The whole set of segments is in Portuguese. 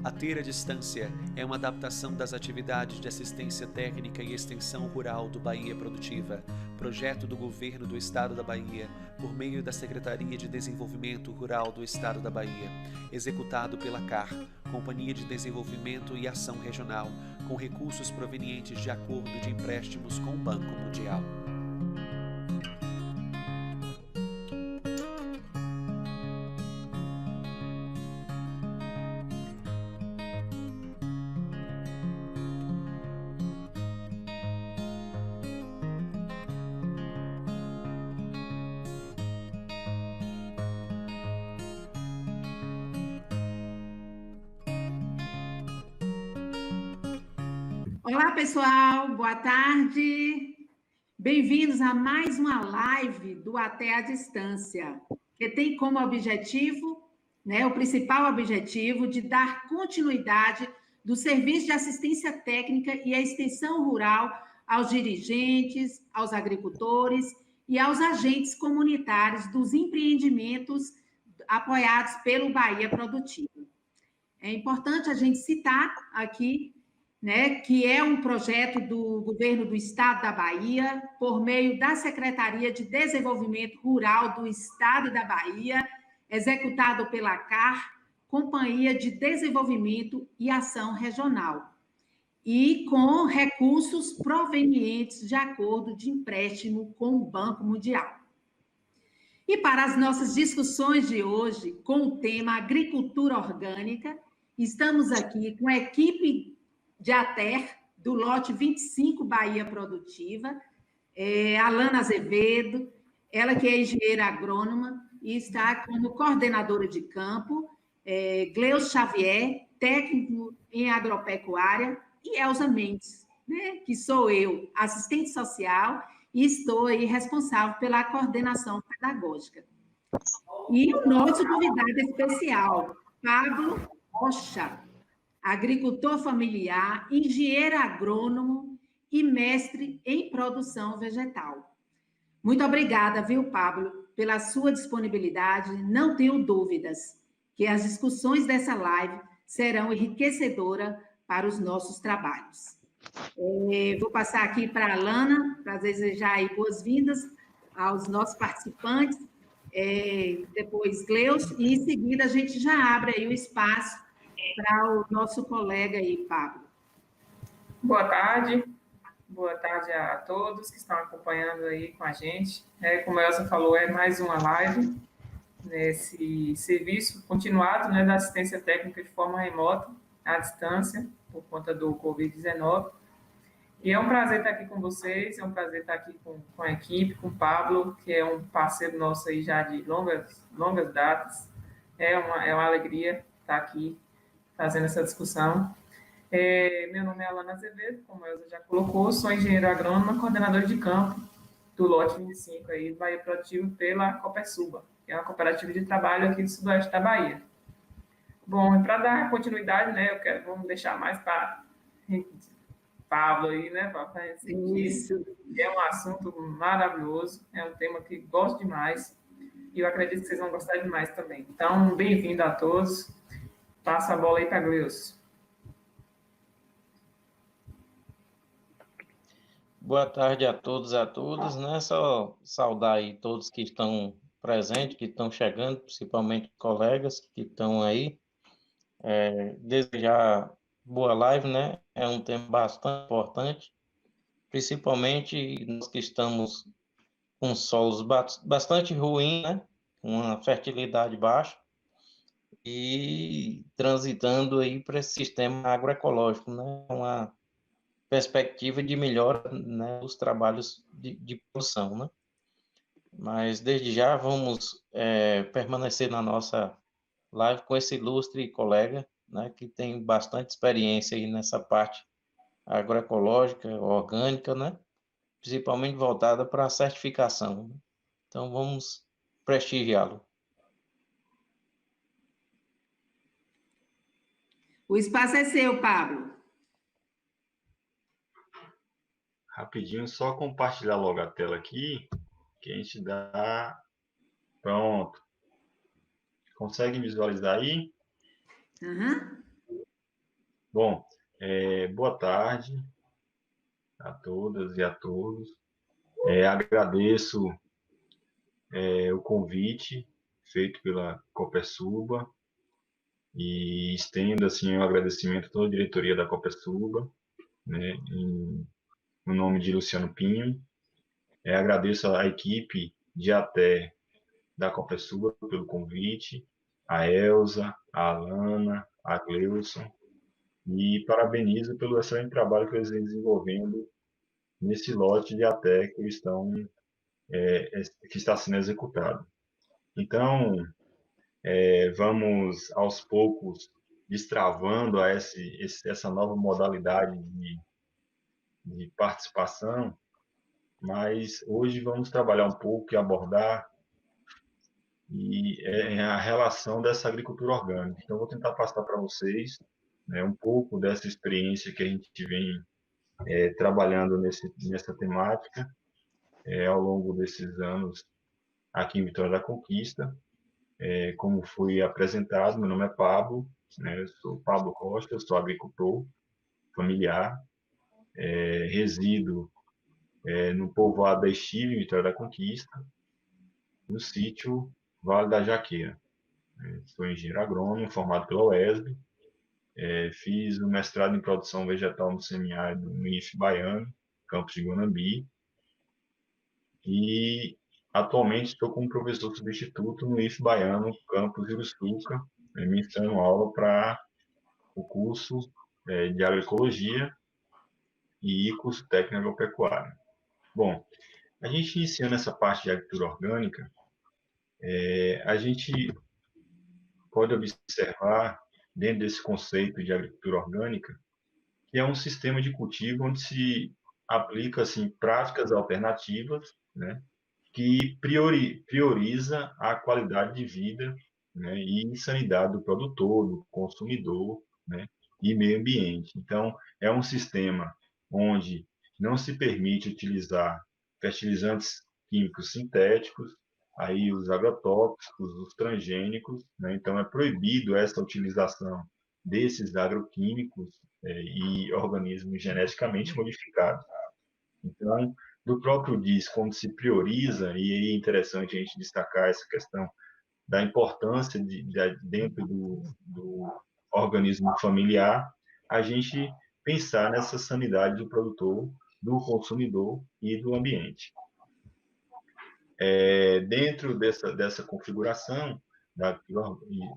A Ter à Distância é uma adaptação das atividades de assistência técnica e extensão rural do Bahia Produtiva, projeto do Governo do Estado da Bahia, por meio da Secretaria de Desenvolvimento Rural do Estado da Bahia, executado pela CAR, Companhia de Desenvolvimento e Ação Regional, com recursos provenientes de acordo de empréstimos com o Banco Mundial. Olá, pessoal, boa tarde. Bem-vindos a mais uma live do Até à Distância, que tem como objetivo, o principal objetivo de dar continuidade do serviço de assistência técnica e a extensão rural aos dirigentes, aos agricultores e aos agentes comunitários dos empreendimentos apoiados pelo Bahia Produtiva. É importante a gente citar aqui que é um projeto do Governo do Estado da Bahia, por meio da Secretaria de Desenvolvimento Rural do Estado da Bahia, executado pela CAR, Companhia de Desenvolvimento e Ação Regional, e com recursos provenientes de acordo de empréstimo com o Banco Mundial. E para as nossas discussões de hoje, com o tema agricultura orgânica, estamos aqui com a equipe de ATER, do lote 25 Bahia Produtiva, Alana Azevedo, ela que é engenheira agrônoma e está como coordenadora de campo, Gleus Xavier, técnico em agropecuária, e Elza Mendes, que sou eu, assistente social, e estou aí responsável pela coordenação pedagógica. E o nosso convidado especial, Pablo Rocha, agricultor familiar, engenheiro agrônomo e mestre em produção vegetal. Muito obrigada, viu, Pablo, pela sua disponibilidade. Não tenho dúvidas que as discussões dessa live serão enriquecedoras para os nossos trabalhos. Vou passar aqui para a Alana, para desejar aí boas-vindas aos nossos participantes, depois Gleus, e em seguida a gente já abre aí o espaço para o nosso colega aí, Pablo. Boa tarde a todos que estão acompanhando aí com a gente. Como a Elza falou, é mais uma live nesse serviço continuado da assistência técnica de forma remota, à distância, por conta do Covid-19. E é um prazer estar aqui com vocês, é um prazer estar aqui com a equipe, com o Pablo, que é um parceiro nosso aí já de longas datas. É uma alegria estar aqui fazendo essa discussão. Meu nome é Alana Azevedo, como a Elza já colocou, sou engenheiro agrônomo, coordenador de campo do lote 25 aí, do Bahia Produtivo pela Copersuba, que é uma cooperativa de trabalho aqui do sudoeste da Bahia. Bom, para dar continuidade, vamos deixar mais para Pablo aí, para Isso. É um assunto maravilhoso, é um tema que gosto demais e eu acredito que vocês vão gostar demais também. Então, bem-vindo a todos. Passa a bola aí para Gleus. Boa tarde a todos e a todas, Só saudar aí todos que estão presentes, que estão chegando, principalmente colegas que estão aí. Desejar boa live, É um tema bastante importante, principalmente nós que estamos com solos bastante ruins, Com uma fertilidade baixa e transitando aí para esse sistema agroecológico, Uma perspectiva de melhora, dos trabalhos de produção, Mas, desde já, vamos permanecer na nossa live com esse ilustre colega, que tem bastante experiência aí nessa parte agroecológica, orgânica, Principalmente voltada para a certificação. Então, vamos prestigiá-lo. O espaço é seu, Pablo. Rapidinho, só compartilhar logo a tela aqui, que a gente dá... Pronto. Consegue visualizar aí? Uhum. Bom, boa tarde a todas e a todos. Agradeço o convite feito pela Copersuba e estendo assim um agradecimento a toda a diretoria da Copersuba, né, no nome de Luciano Pinho. Agradeço à equipe de ATE da Copersuba pelo convite, a Elza, a Alana, a Gleuson, e parabenizo pelo excelente trabalho que eles vêm desenvolvendo nesse lote de ATE que está sendo executado. Então, vamos aos poucos destravando essa nova modalidade de participação, mas hoje vamos trabalhar um pouco e abordar a relação dessa agricultura orgânica. Então, vou tentar passar para vocês, né, um pouco dessa experiência que a gente vem trabalhando nessa temática ao longo desses anos aqui em Vitória da Conquista. Como fui apresentado, meu nome é Pablo, né, eu sou Pablo Costa, eu sou agricultor familiar, resido no povoado da Estive, em Vitória da Conquista, no sítio Vale da Jaqueira. Sou engenheiro agrônomo, formado pela UESB, fiz o mestrado em produção vegetal no semiárido no IF Baiano, campus de Guanambi, e atualmente estou como professor substituto no IF Baiano, campus Iruçuca, ministrando aula para o curso de agroecologia e curso técnico agropecuário. Bom, a gente iniciando essa parte de agricultura orgânica, a gente pode observar, dentro desse conceito de agricultura orgânica, que é um sistema de cultivo onde se aplica assim, práticas alternativas, né, que prioriza a qualidade de vida, né, e sanidade do produtor, do consumidor, né, e meio ambiente. Então, é um sistema onde não se permite utilizar fertilizantes químicos sintéticos, aí os agrotóxicos, os transgênicos, né? Então, é proibido essa utilização desses agroquímicos e organismos geneticamente modificados. Então, do próprio DIS, quando se prioriza, e aí é interessante a gente destacar essa questão da importância dentro do organismo familiar, a gente pensar nessa sanidade do produtor, do consumidor e do ambiente. Dentro dessa configuração da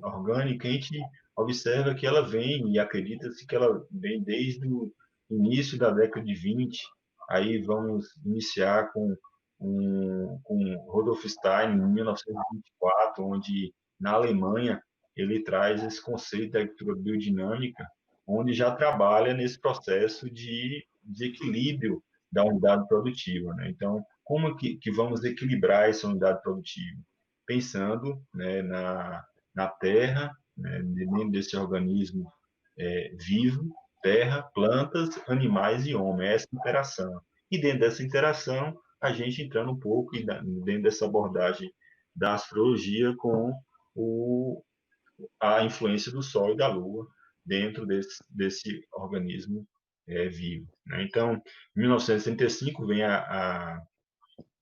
orgânica, a gente observa que ela vem, e acredita-se que ela vem desde o início da década de 20. Aí vamos iniciar com Rudolf Stein, em 1924, onde, na Alemanha, ele traz esse conceito da agricultura biodinâmica, onde já trabalha nesse processo de equilíbrio da unidade produtiva, né? Então, como que vamos equilibrar essa unidade produtiva? Pensando, né, na terra, né, dentro desse organismo vivo, terra, plantas, animais e homem, essa interação. E dentro dessa interação, a gente entrando um pouco dentro dessa abordagem da astrologia com a influência do Sol e da Lua dentro desse organismo vivo, né? Então, em 1965 vem a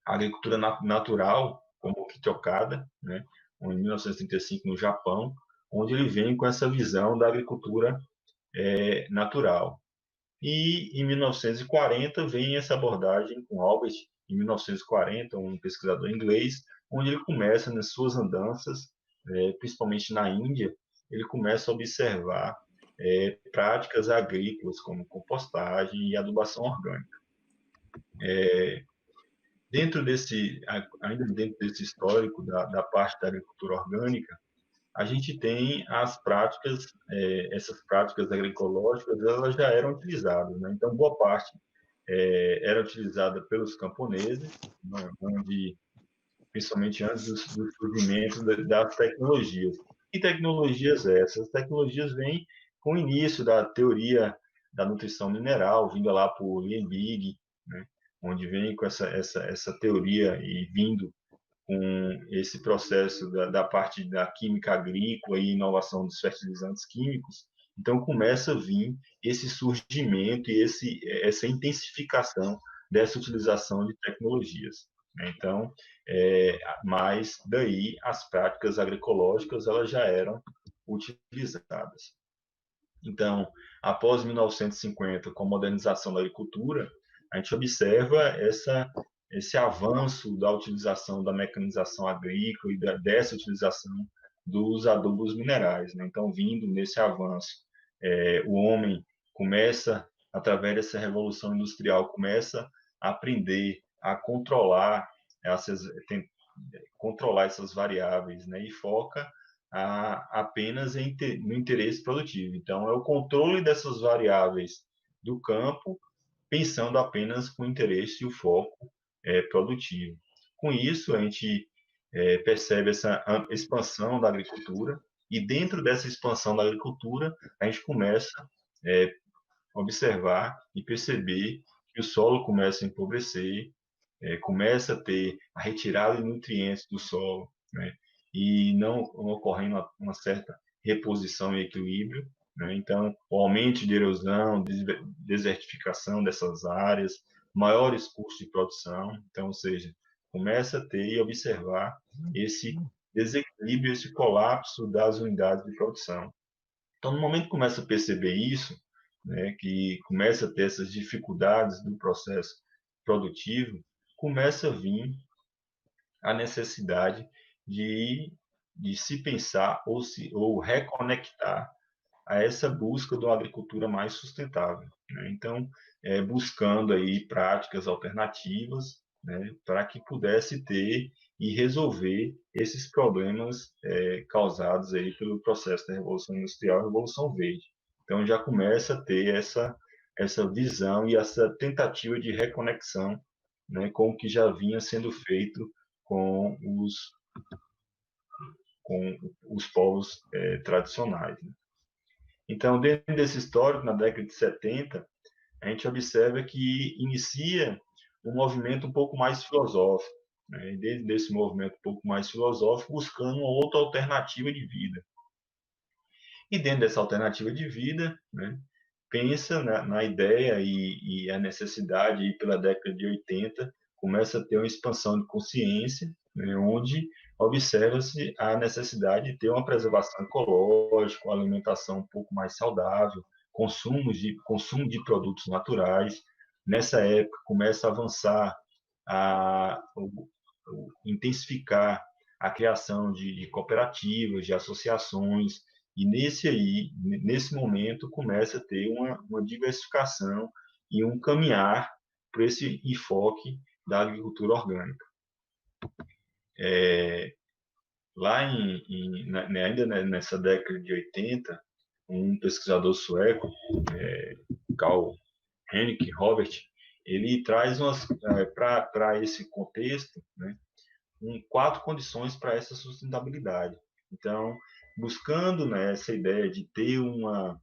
agricultura natural como Kitokada, né? Em 1935 no Japão, onde ele vem com essa visão da agricultura natural. E em 1940 vem essa abordagem com Albert, em 1940, um pesquisador inglês, onde ele começa nas suas andanças, principalmente na Índia, ele começa a observar práticas agrícolas como compostagem e adubação orgânica. Ainda dentro desse histórico da parte da agricultura orgânica, a gente tem as práticas, essas práticas agroecológicas, elas já eram utilizadas, né? Então, boa parte era utilizada pelos camponeses, né? Onde, principalmente antes do surgimento das tecnologias. E tecnologias essas? As tecnologias vêm com o início da teoria da nutrição mineral, vinda lá por Liebig, né? Onde vem com essa teoria e vindo com esse processo da parte da química agrícola e inovação dos fertilizantes químicos, Então, começa a vir esse surgimento e essa intensificação dessa utilização de tecnologias. Então, mas daí as práticas agroecológicas elas já eram utilizadas. Então, após 1950, com a modernização da agricultura, a gente observa esse avanço da utilização da mecanização agrícola e dessa utilização dos adubos minerais. Né? Então, vindo nesse avanço, o homem começa, através dessa revolução industrial, começa a aprender a controlar essas variáveis, né? E foca apenas no interesse produtivo. Então, é o controle dessas variáveis do campo, pensando apenas com o interesse e o foco produtivo. Com isso, a gente percebe essa expansão da agricultura, e dentro dessa expansão da agricultura, a gente começa a observar e perceber que o solo começa a empobrecer, começa a ter a retirada de nutrientes do solo, né? E não ocorrendo uma certa reposição e equilíbrio, né? Então, o aumento de erosão, desertificação dessas áreas, maiores custos de produção, então, ou seja, começa a ter e observar esse desequilíbrio, esse colapso das unidades de produção. Então, no momento que começa a perceber isso, né, que começa a ter essas dificuldades do processo produtivo, começa a vir a necessidade de se pensar ou reconectar a essa busca de uma agricultura mais sustentável, né? Então, buscando aí práticas alternativas, né, para que pudesse ter e resolver esses problemas causados aí pelo processo da Revolução Industrial e Revolução Verde. Então, já começa a ter essa visão e essa tentativa de reconexão, né, com o que já vinha sendo feito com os povos tradicionais, né? Então, dentro desse histórico, na década de 70, a gente observa que inicia um movimento um pouco mais filosófico, né? E dentro desse movimento um pouco mais filosófico, buscando uma outra alternativa de vida. E dentro dessa alternativa de vida, né, pensa na ideia e a necessidade, e pela década de 80, começa a ter uma expansão de consciência, né, onde observa-se a necessidade de ter uma preservação ecológica, uma alimentação um pouco mais saudável, consumo de produtos naturais. Nessa época, começa a avançar, intensificar a criação de cooperativas, de associações, e nesse momento, começa a ter uma diversificação e um caminhar para esse enfoque da agricultura orgânica. Ainda nessa década de 80, um pesquisador sueco, Karl-Henrik Robert, ele traz para esse contexto, né, 4 condições para essa sustentabilidade. Então, buscando, né, essa ideia de ter uma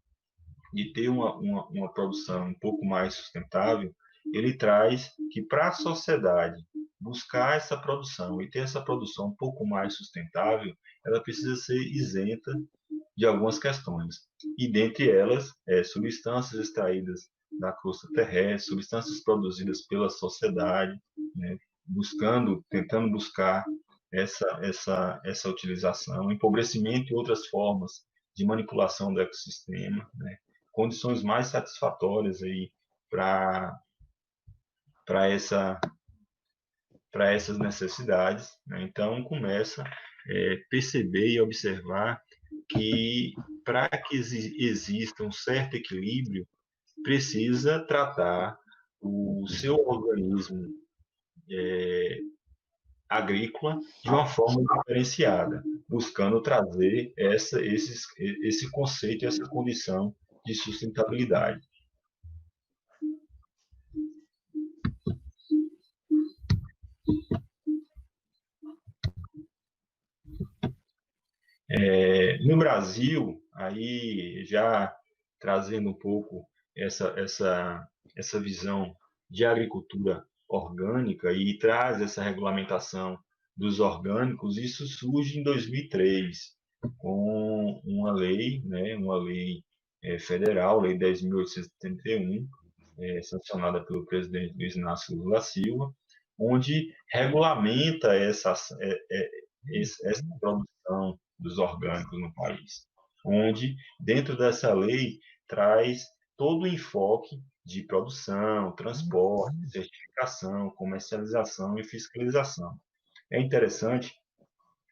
produção um pouco mais sustentável, ele traz que para a sociedade buscar essa produção e ter essa produção um pouco mais sustentável, ela precisa ser isenta de algumas questões. E dentre elas, substâncias extraídas da crosta terrestre, substâncias produzidas pela sociedade, né, tentando buscar essa utilização, empobrecimento e outras formas de manipulação do ecossistema, né, condições mais satisfatórias aí para essas necessidades, né? Então começa a perceber e observar que para que exista um certo equilíbrio, precisa tratar o seu organismo agrícola de uma forma diferenciada, buscando trazer esse conceito, essa condição de sustentabilidade. No Brasil, aí já trazendo um pouco essa visão de agricultura orgânica e traz essa regulamentação dos orgânicos, isso surge em 2003, com uma lei, né, uma lei federal, Lei 10.871, sancionada pelo presidente Luiz Inácio Lula da Silva, onde regulamenta essa produção dos orgânicos no país, onde, dentro dessa lei, traz todo o enfoque de produção, transporte, certificação, comercialização e fiscalização. É interessante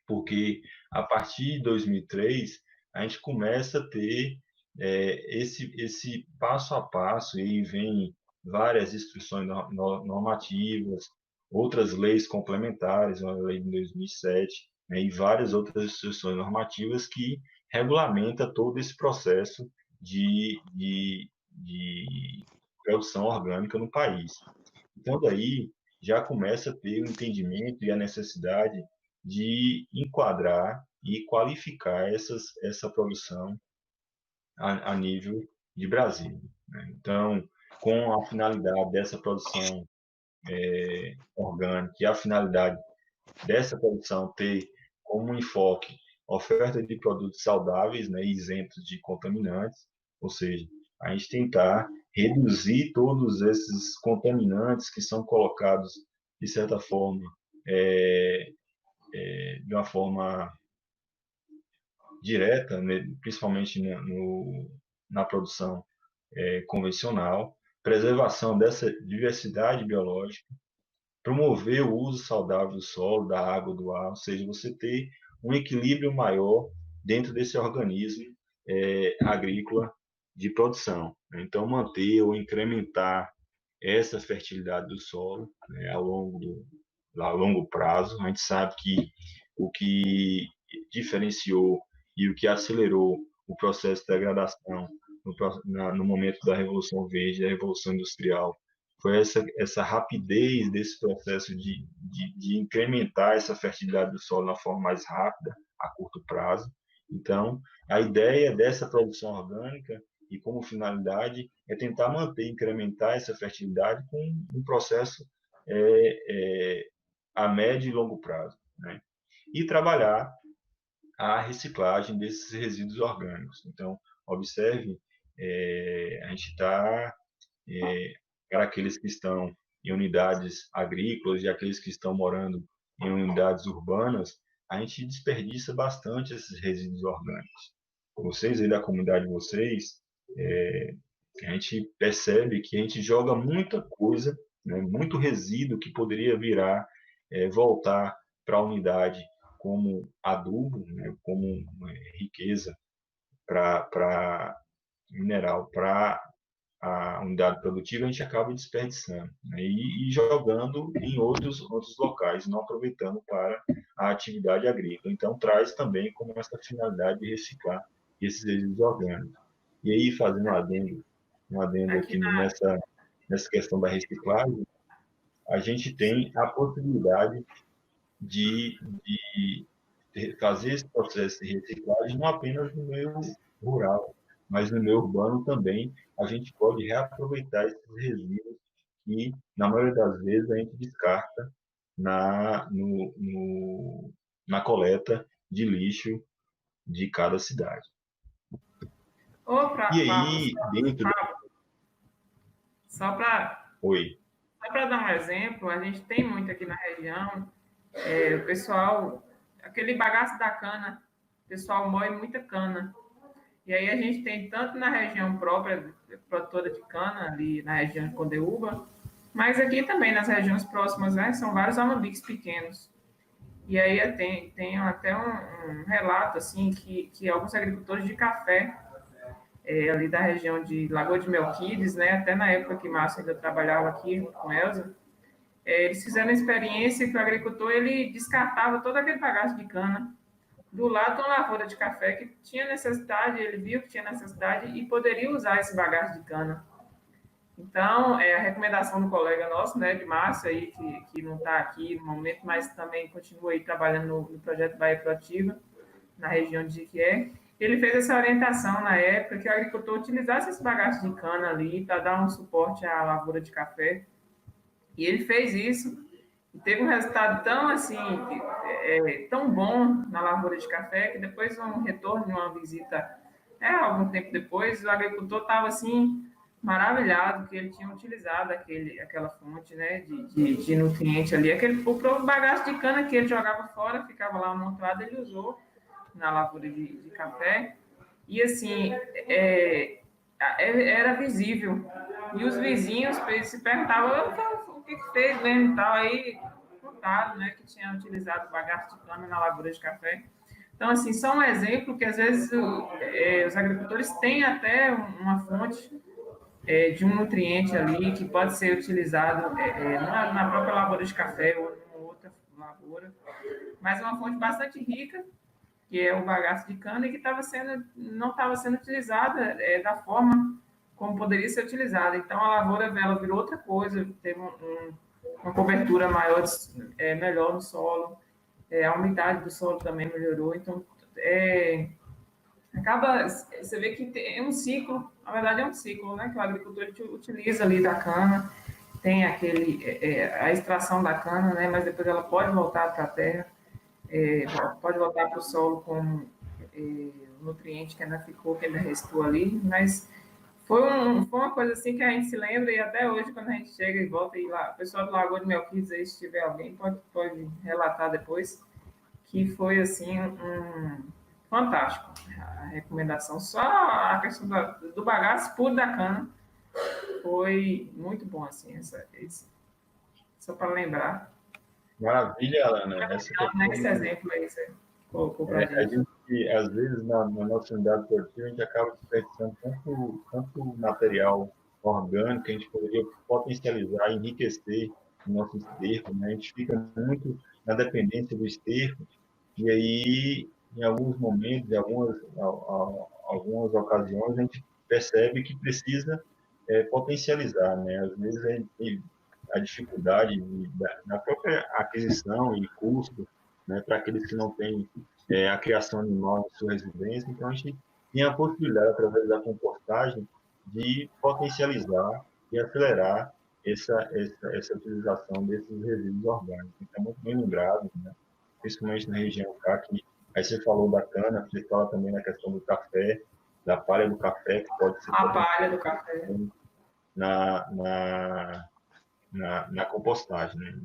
porque, a partir de 2003, a gente começa a ter esse passo a passo, e vem várias instruções normativas, outras leis complementares, uma lei de 2007, né, e várias outras instruções normativas que regulamenta todo esse processo de produção orgânica no país. Então, daí, já começa a ter o entendimento e a necessidade de enquadrar e qualificar essa produção a nível de Brasil, né? Então, com a finalidade dessa produção orgânica e a finalidade dessa produção ter como enfoque oferta de produtos saudáveis, né, isentos de contaminantes, ou seja, a gente tentar reduzir todos esses contaminantes que são colocados, de certa forma, de uma forma direta, né, principalmente na produção convencional, preservação dessa diversidade biológica, promover o uso saudável do solo, da água, do ar, ou seja, você ter um equilíbrio maior dentro desse organismo agrícola de produção. Então, manter ou incrementar essa fertilidade do solo, né, a longo prazo. A gente sabe que o que diferenciou e o que acelerou o processo de degradação no momento da Revolução Verde, da Revolução Industrial, foi essa rapidez desse processo de incrementar essa fertilidade do solo na forma mais rápida, a curto prazo. Então, a ideia dessa produção orgânica, e como finalidade, é tentar manter e incrementar essa fertilidade com um processo a médio e longo prazo, né? E trabalhar a reciclagem desses resíduos orgânicos. Então, observe, a gente está, para aqueles que estão em unidades agrícolas e aqueles que estão morando em unidades urbanas, a gente desperdiça bastante esses resíduos orgânicos. Vocês aí da comunidade de vocês, a gente percebe que a gente joga muita coisa, né, muito resíduo que poderia voltar para a unidade como adubo, né, como riqueza para mineral, para a unidade produtiva, a gente acaba desperdiçando, né, e jogando em outros locais, não aproveitando para a atividade agrícola. Então, traz também como essa finalidade de reciclar esses resíduos orgânicos. E aí, fazendo um adendo aqui nessa questão da reciclagem, a gente tem a possibilidade de fazer esse processo de reciclagem não apenas no meio rural, mas no meio urbano também. A gente pode reaproveitar esses resíduos que, na maioria das vezes, a gente descarta na coleta de lixo de cada cidade. E aí, dentro... Só para Oi. dar um exemplo, a gente tem muito aqui na região, o pessoal, aquele bagaço da cana, o pessoal moe muita cana. E aí a gente tem tanto na região própria, produtora de cana, ali na região de Condeúba, mas aqui também nas regiões próximas, né, são vários alambiques pequenos. E aí tem até um relato, assim, que alguns agricultores de café, ali da região de Lagoa de Melquides, né, até na época que Márcio ainda trabalhava aqui junto com Elza, eles fizeram a experiência que o agricultor ele descartava todo aquele bagaço de cana do lado de uma lavoura de café que tinha necessidade, ele viu que tinha necessidade e poderia usar esse bagaço de cana. Então, a recomendação do colega nosso, né, de Márcio, aí, que não está aqui no momento, mas também continua aí trabalhando no projeto Bahia Proativa, na região de Jequié, ele fez essa orientação na época que o agricultor utilizasse esse bagaço de cana ali para dar um suporte à lavoura de café. E ele fez isso e teve um resultado tão assim, tão bom na lavoura de café, que depois um retorno de uma visita Algum tempo depois, o agricultor estava assim maravilhado que ele tinha utilizado aquela fonte, né, de nutriente ali, o bagaço de cana que ele jogava fora, ficava lá amontoado, ele usou na lavoura de café, e assim, era visível, e os vizinhos se perguntavam o que fez mesmo e tal, aí contaram, né, que tinha utilizado o bagaço de cana na lavoura de café. Então, assim, só um exemplo que às vezes os agricultores têm até uma fonte de um nutriente ali que pode ser utilizado na própria lavoura de café ou em outra lavoura, mas é uma fonte bastante rica, que é o bagaço de cana, e que não estava sendo utilizada da forma como poderia ser utilizada. Então, a lavoura ela virou outra coisa, teve uma cobertura maior, melhor no solo, a umidade do solo também melhorou. Então, você vê que é um ciclo, na verdade é um ciclo, né, que o agricultor utiliza ali da cana, tem a extração da cana, né, mas depois ela pode voltar para a terra, pode voltar para o solo com o nutriente que ainda ficou, que ainda restou ali, mas foi uma coisa assim que a gente se lembra, e até hoje, quando a gente chega e volta, e lá, o pessoal do Lagoa de Melquides, aí, se tiver alguém, pode relatar depois, que foi assim fantástico a recomendação. Só a questão do bagaço puro da cana foi muito bom, assim, só para lembrar. Maravilha, Alana. Esse exemplo aí você colocou para a A gente. gente, às vezes, na nossa unidade produtiva, a gente acaba desperdiçando tanto material orgânico que a gente poderia potencializar, enriquecer o nosso esterco, né? A gente fica muito na dependência do esterco, e aí, em alguns momentos, em algumas ocasiões, a gente percebe que precisa potencializar, né? Às vezes a dificuldade na própria aquisição e custo, né, para aqueles que não têm a criação animal em sua residência. Então, a gente tem a possibilidade, através da compostagem, de potencializar e acelerar essa utilização desses resíduos orgânicos. Então, muito bem lembrado, né? Principalmente na região cá, que aí você falou da cana, você fala também na questão do café, da palha do café, que pode ser A palha do café. na compostagem, né?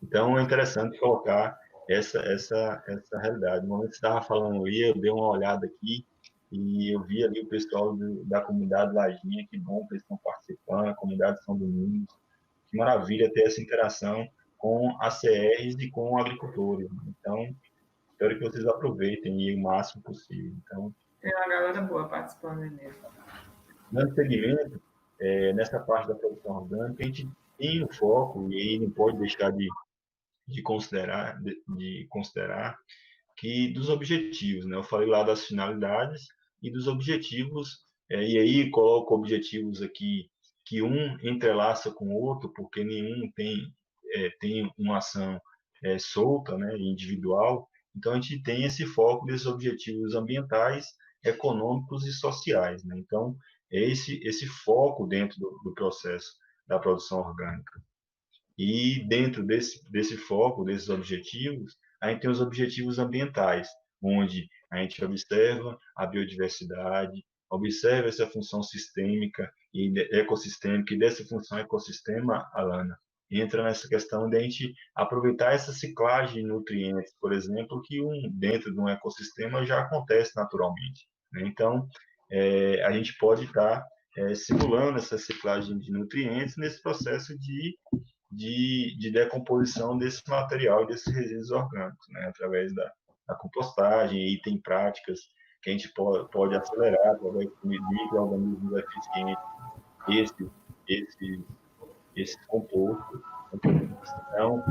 Então, é interessante colocar essa realidade. No momento que você estava falando ali, eu dei uma olhada aqui e eu vi ali o pessoal da comunidade Lajinha, que bom que eles estão participando, a comunidade São Domingos, que maravilha ter essa interação com as CRs e com agricultores. Então, espero que vocês aproveitem o máximo possível. Então, tem uma galera boa participando mesmo. dando segmento, nessa parte da produção orgânica, a gente tem um foco, e aí não pode deixar de considerar que dos objetivos, né? Eu falei lá das finalidades e dos objetivos, e aí coloco objetivos aqui que um entrelaça com o outro, porque nenhum tem uma ação solta, né, individual. Então, a gente tem esse foco desses objetivos ambientais, econômicos e sociais, né? Então, é esse foco dentro do processo da produção orgânica. E dentro desse foco, desses objetivos, a gente tem os objetivos ambientais, onde a gente observa a biodiversidade, observa essa função sistêmica e ecossistêmica, e dessa função ecossistema, Alana, entra nessa questão de a gente aproveitar essa ciclagem de nutrientes, por exemplo, que dentro de um ecossistema já acontece naturalmente, né? Então, a gente pode estar simulando essa ciclagem de nutrientes nesse processo de decomposição desse material e desses resíduos orgânicos, né? Através da compostagem, e tem práticas que a gente pode acelerar através de micro-organismos eficientes, esses compostos, então, o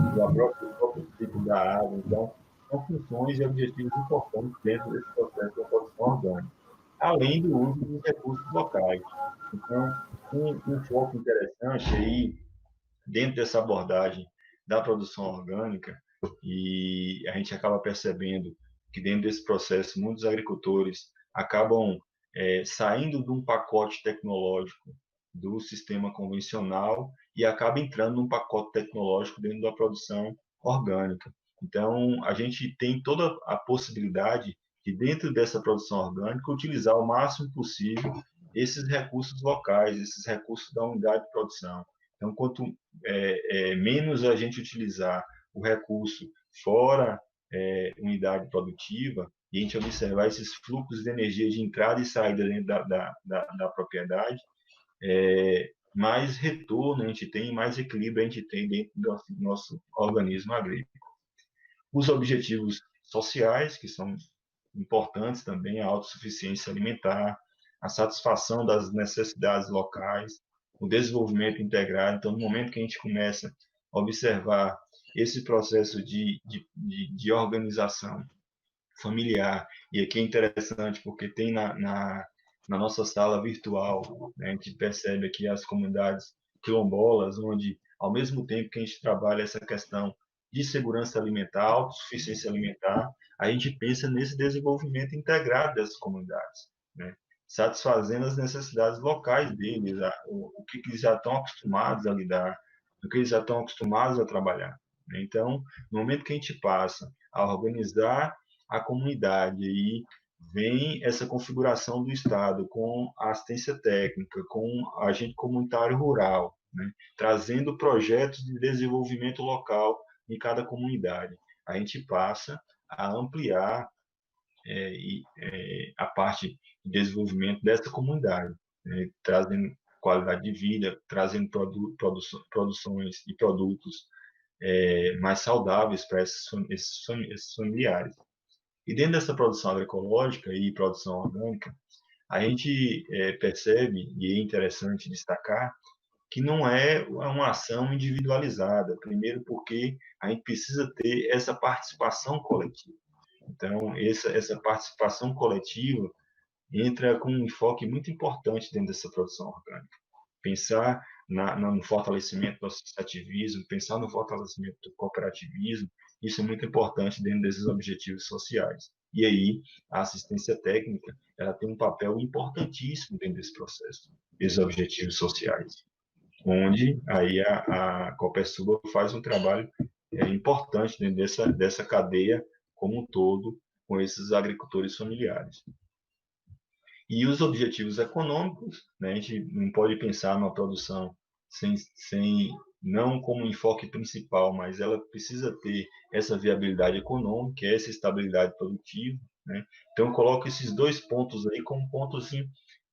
próprio ciclo da água. Então, são funções e objetivos importantes dentro desse processo da produção orgânica, além do uso dos recursos locais. Então, um foco interessante aí, dentro dessa abordagem da produção orgânica, e a gente acaba percebendo que dentro desse processo muitos agricultores acabam saindo de um pacote tecnológico do sistema convencional e acaba entrando num pacote tecnológico dentro da produção orgânica. Então, a gente tem toda a possibilidade de dentro dessa produção orgânica, utilizar o máximo possível esses recursos locais, esses recursos da unidade de produção. Então, quanto menos a gente utilizar o recurso fora unidade produtiva, e a gente observar esses fluxos de energia de entrada e saída dentro da propriedade, mais retorno a gente tem, mais equilíbrio a gente tem dentro do nosso organismo agrícola. Os objetivos sociais, que são importantes também, a autossuficiência alimentar, a satisfação das necessidades locais, o desenvolvimento integrado. Então, no momento que a gente começa a observar esse processo de organização familiar, e aqui é interessante porque tem na nossa sala virtual, né, a gente percebe aqui as comunidades quilombolas, onde, ao mesmo tempo que a gente trabalha essa questão de segurança alimentar, autossuficiência alimentar, a gente pensa nesse desenvolvimento integrado dessas comunidades, né, satisfazendo as necessidades locais deles, o que eles já estão acostumados a lidar, o que eles já estão acostumados a trabalhar. Então, no momento que a gente passa a organizar a comunidade e vem essa configuração do Estado com a assistência técnica, com agente comunitário rural, né, trazendo projetos de desenvolvimento local em cada comunidade, a gente passa a ampliar a parte de desenvolvimento dessa comunidade, né, trazendo qualidade de vida, trazendo produções e produtos mais saudáveis para esses familiares. E dentro dessa produção agroecológica e produção orgânica, a gente percebe, e é interessante destacar, que não é uma ação individualizada. Primeiro porque a gente precisa ter essa participação coletiva. Então, essa participação coletiva entra com um enfoque muito importante dentro dessa produção orgânica. Pensar no fortalecimento do associativismo, pensar no fortalecimento do cooperativismo, isso é muito importante dentro desses objetivos sociais. E aí, a assistência técnica, ela tem um papel importantíssimo dentro desse processo, desses objetivos sociais, onde aí a Copersuba faz um trabalho importante dentro dessa cadeia como um todo, com esses agricultores familiares. E os objetivos econômicos, né, a gente não pode pensar numa produção não como enfoque principal, mas ela precisa ter essa viabilidade econômica, essa estabilidade produtiva, né? Então, eu coloco esses dois pontos aí como pontos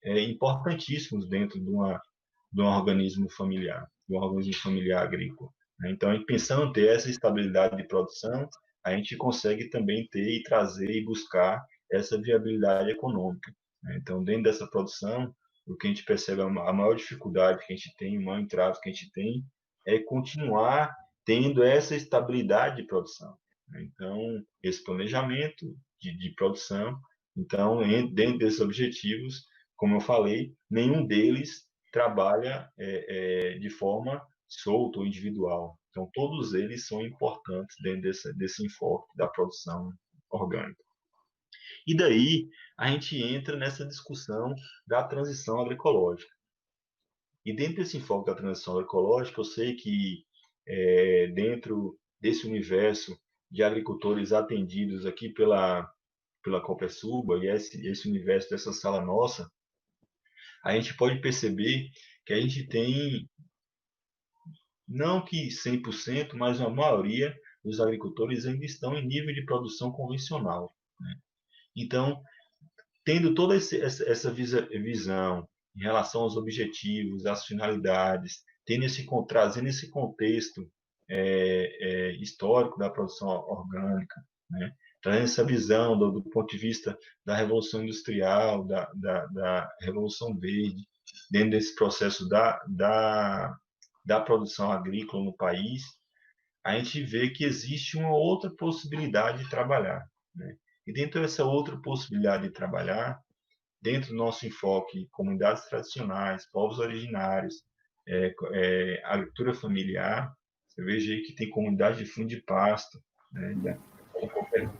importantíssimos dentro de um organismo familiar agrícola, né? Então, pensando em ter essa estabilidade de produção, a gente consegue também ter e trazer e buscar essa viabilidade econômica. Então, dentro dessa produção, o que a gente percebe, a maior dificuldade que a gente tem, o maior entrave que a gente tem, é continuar tendo essa estabilidade de produção. Então, esse planejamento de produção, então, dentro desses objetivos, como eu falei, nenhum deles trabalha de forma solta ou individual. Então, todos eles são importantes dentro desse enfoque da produção orgânica. E daí a gente entra nessa discussão da transição agroecológica. E dentro desse enfoque da transição agroecológica, eu sei que dentro desse universo de agricultores atendidos aqui pela Copersuba e esse universo dessa sala nossa, a gente pode perceber que a gente tem, não que 100%, mas a maioria dos agricultores ainda estão em nível de produção convencional, né? Então, tendo toda essa visão em relação aos objetivos, às finalidades, trazendo esse contexto histórico da produção orgânica, né? Trazendo essa visão do ponto de vista da Revolução Industrial, da Revolução Verde, dentro desse processo da produção agrícola no país, a gente vê que existe uma outra possibilidade de trabalhar, né? E dentro dessa outra possibilidade de trabalhar, dentro do nosso enfoque, comunidades tradicionais, povos originários, agricultura familiar, você veja aí que tem comunidade de fundo de pasto, né?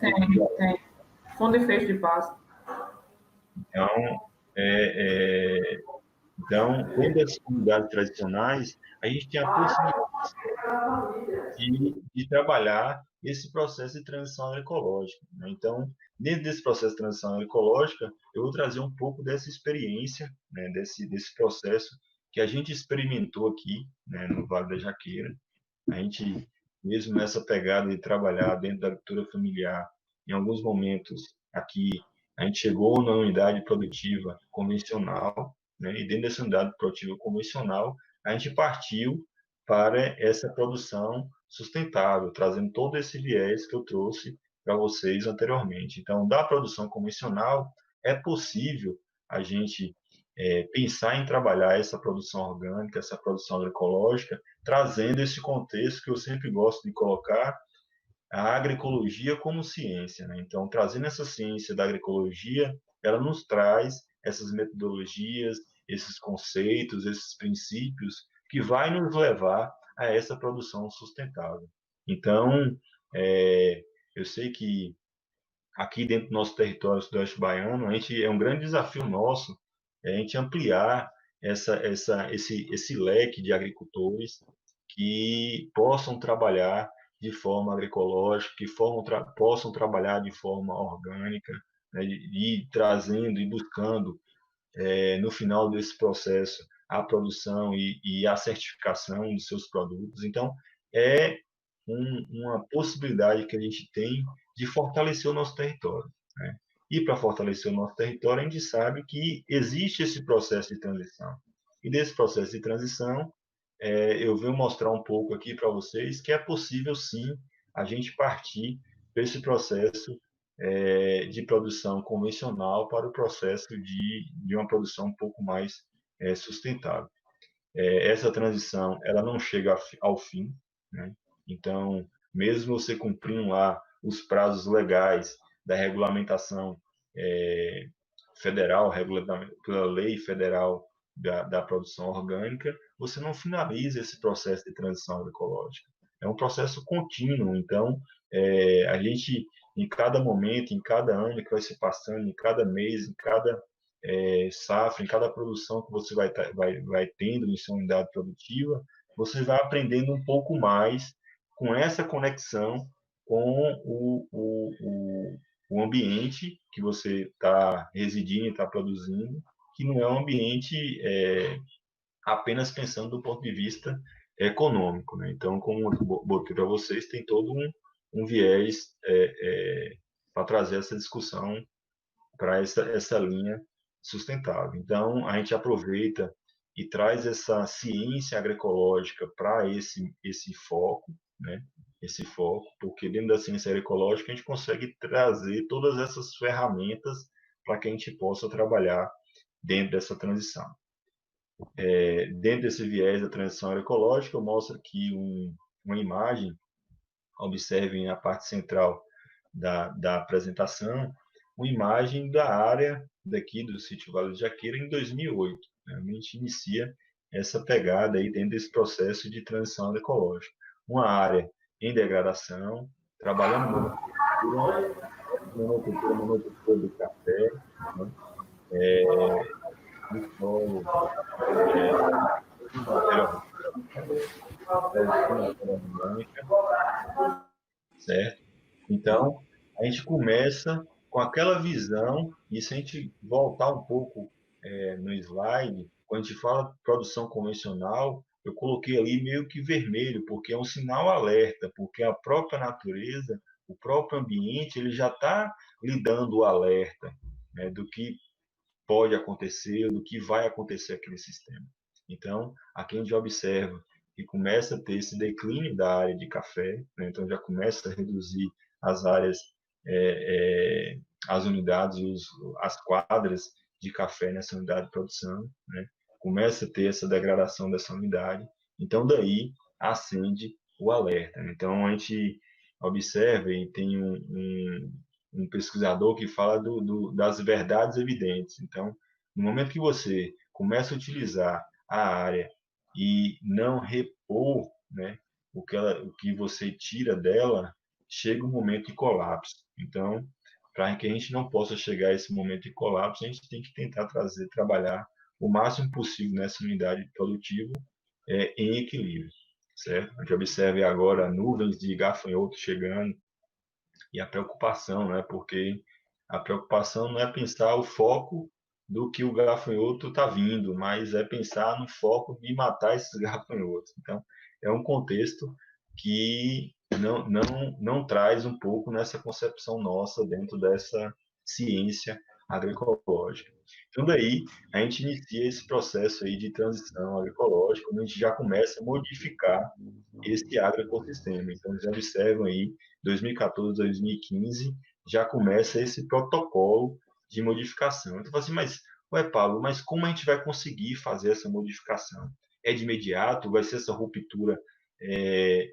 Tem. Fundo e feixe de pasto. Então, dentro das comunidades tradicionais, a gente tem a possibilidade de trabalhar esse processo de transição agroecológica, né? Então, dentro desse processo de transição agroecológica, eu vou trazer um pouco dessa experiência, né, desse processo que a gente experimentou aqui, né, no Vale da Jaqueira. A gente, mesmo nessa pegada de trabalhar dentro da agricultura familiar, em alguns momentos aqui, a gente chegou na unidade produtiva convencional, né, e dentro dessa unidade produtiva convencional, a gente partiu para essa produção sustentável, trazendo todo esse viés que eu trouxe para vocês anteriormente. Então, da produção convencional, é possível a gente pensar em trabalhar essa produção orgânica, essa produção agroecológica, trazendo esse contexto que eu sempre gosto de colocar, a agroecologia como ciência, né? Então, trazendo essa ciência da agroecologia, ela nos traz essas metodologias, esses conceitos, esses princípios que vai nos levar a essa produção sustentável. Então, eu sei que aqui dentro do nosso território sudoeste baiano, a gente é um grande desafio nosso a gente ampliar esse leque de agricultores que possam trabalhar de forma agroecológica, que possam trabalhar de forma orgânica, né, e trazendo e buscando, no final desse processo, a produção e a certificação dos seus produtos. Então, é uma possibilidade que a gente tem de fortalecer o nosso território, né? E para fortalecer o nosso território, a gente sabe que existe esse processo de transição. E desse processo de transição, eu venho mostrar um pouco aqui para vocês que é possível, sim, a gente partir desse processo de produção convencional para o processo de uma produção um pouco mais sustentável. Essa transição, ela não chega ao fim, né? Então, mesmo você cumprindo lá os prazos legais da regulamentação federal, pela lei federal da produção orgânica, você não finaliza esse processo de transição agroecológica. É um processo contínuo. Então, a gente, em cada momento, em cada ano que vai se passando, em cada mês, em cada safra, em cada produção que você vai tendo em sua unidade produtiva, você vai aprendendo um pouco mais com essa conexão com o ambiente que você está residindo e está produzindo, que não é um ambiente apenas pensando do ponto de vista econômico, né? Então, como eu botei para vocês, tem todo um viés para trazer essa discussão para essa linha sustentável. Então, a gente aproveita e traz essa ciência agroecológica para esse foco, né? Esse foco, porque dentro da ciência agroecológica a gente consegue trazer todas essas ferramentas para que a gente possa trabalhar dentro dessa transição. Dentro desse viés da transição agroecológica, eu mostro aqui uma imagem, observem a parte central da apresentação, uma imagem da área daqui do sítio Vale do Jaqueira em 2008. Né? A gente inicia essa pegada aí dentro desse processo de transição agroecológica. Uma área em degradação, trabalhando monocultura de café, né? No solo, certo? Então, a gente começa com aquela visão, e se a gente voltar um pouco no slide, quando a gente fala de produção convencional, eu coloquei ali meio que vermelho, porque é um sinal alerta, porque a própria natureza, o próprio ambiente, ele já está lhe dando o alerta, né, do que pode acontecer, do que vai acontecer aqui no sistema. Então, aqui a gente observa que começa a ter esse declínio da área de café, né? Então já começa a reduzir as áreas, as unidades, as quadras de café nessa unidade de produção, né? Começa a ter essa degradação dessa unidade, então daí acende o alerta. Então a gente observa e tem um pesquisador que fala das verdades evidentes. Então, no momento que você começa a utilizar a área e não repor, né, o que você tira dela, chega um momento de colapso. Então, para que a gente não possa chegar a esse momento de colapso, a gente tem que tentar trabalhar o máximo possível nessa unidade produtiva em equilíbrio, certo? A gente observa agora nuvens de gafanhotos chegando e a preocupação, né? Porque a preocupação não é pensar o foco do que o gafanhoto está vindo, mas é pensar no foco de matar esses gafanhotos. Então, é um contexto que não traz um pouco nessa concepção nossa dentro dessa ciência agroecológica. Então, daí, a gente inicia esse processo aí de transição agroecológica, onde a gente já começa a modificar esse agroecossistema. Então, eles observam aí, 2014, 2015, já começa esse protocolo de modificação. Então, eu falo assim, ué, Paulo, mas como a gente vai conseguir fazer essa modificação? É de imediato? Vai ser essa ruptura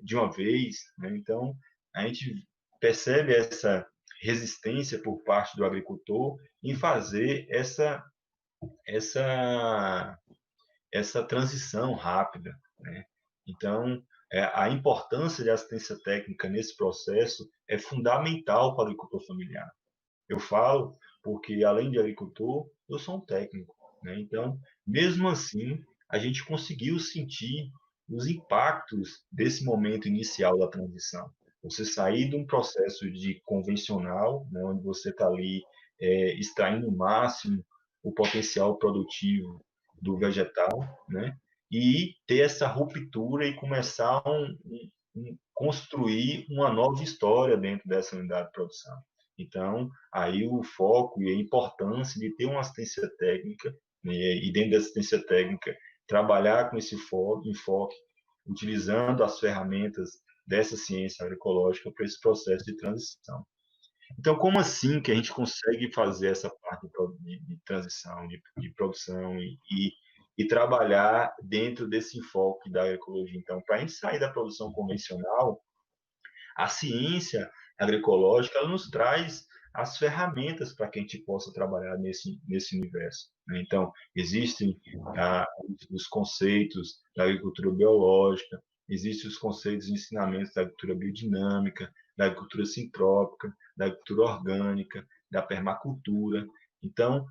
de uma vez? Né? Então, a gente percebe essa resistência por parte do agricultor em fazer essa transição rápida, né? Então, a importância de assistência técnica nesse processo é fundamental para o agricultor familiar. Eu falo porque, além de agricultor, eu sou um técnico, né? Então, mesmo assim, a gente conseguiu sentir os impactos desse momento inicial da transição. Você sair de um processo de convencional, né, onde você está ali extraindo o máximo o potencial produtivo do vegetal, né? E ter essa ruptura e começar construir uma nova história dentro dessa unidade de produção. Então, aí o foco e a importância de ter uma assistência técnica, né, e dentro da assistência técnica, trabalhar com esse enfoque, utilizando as ferramentas dessa ciência agroecológica para esse processo de transição. Então, como assim que a gente consegue fazer essa parte de transição, de produção e trabalhar dentro desse enfoque da agroecologia? Então, para a gente sair da produção convencional, a ciência agroecológica ela nos traz as ferramentas para que a gente possa trabalhar nesse universo. Né? Então, existem os conceitos da agricultura biológica, existem os conceitos e ensinamentos da agricultura biodinâmica, da agricultura sintrópica, da agricultura orgânica, da permacultura. Então,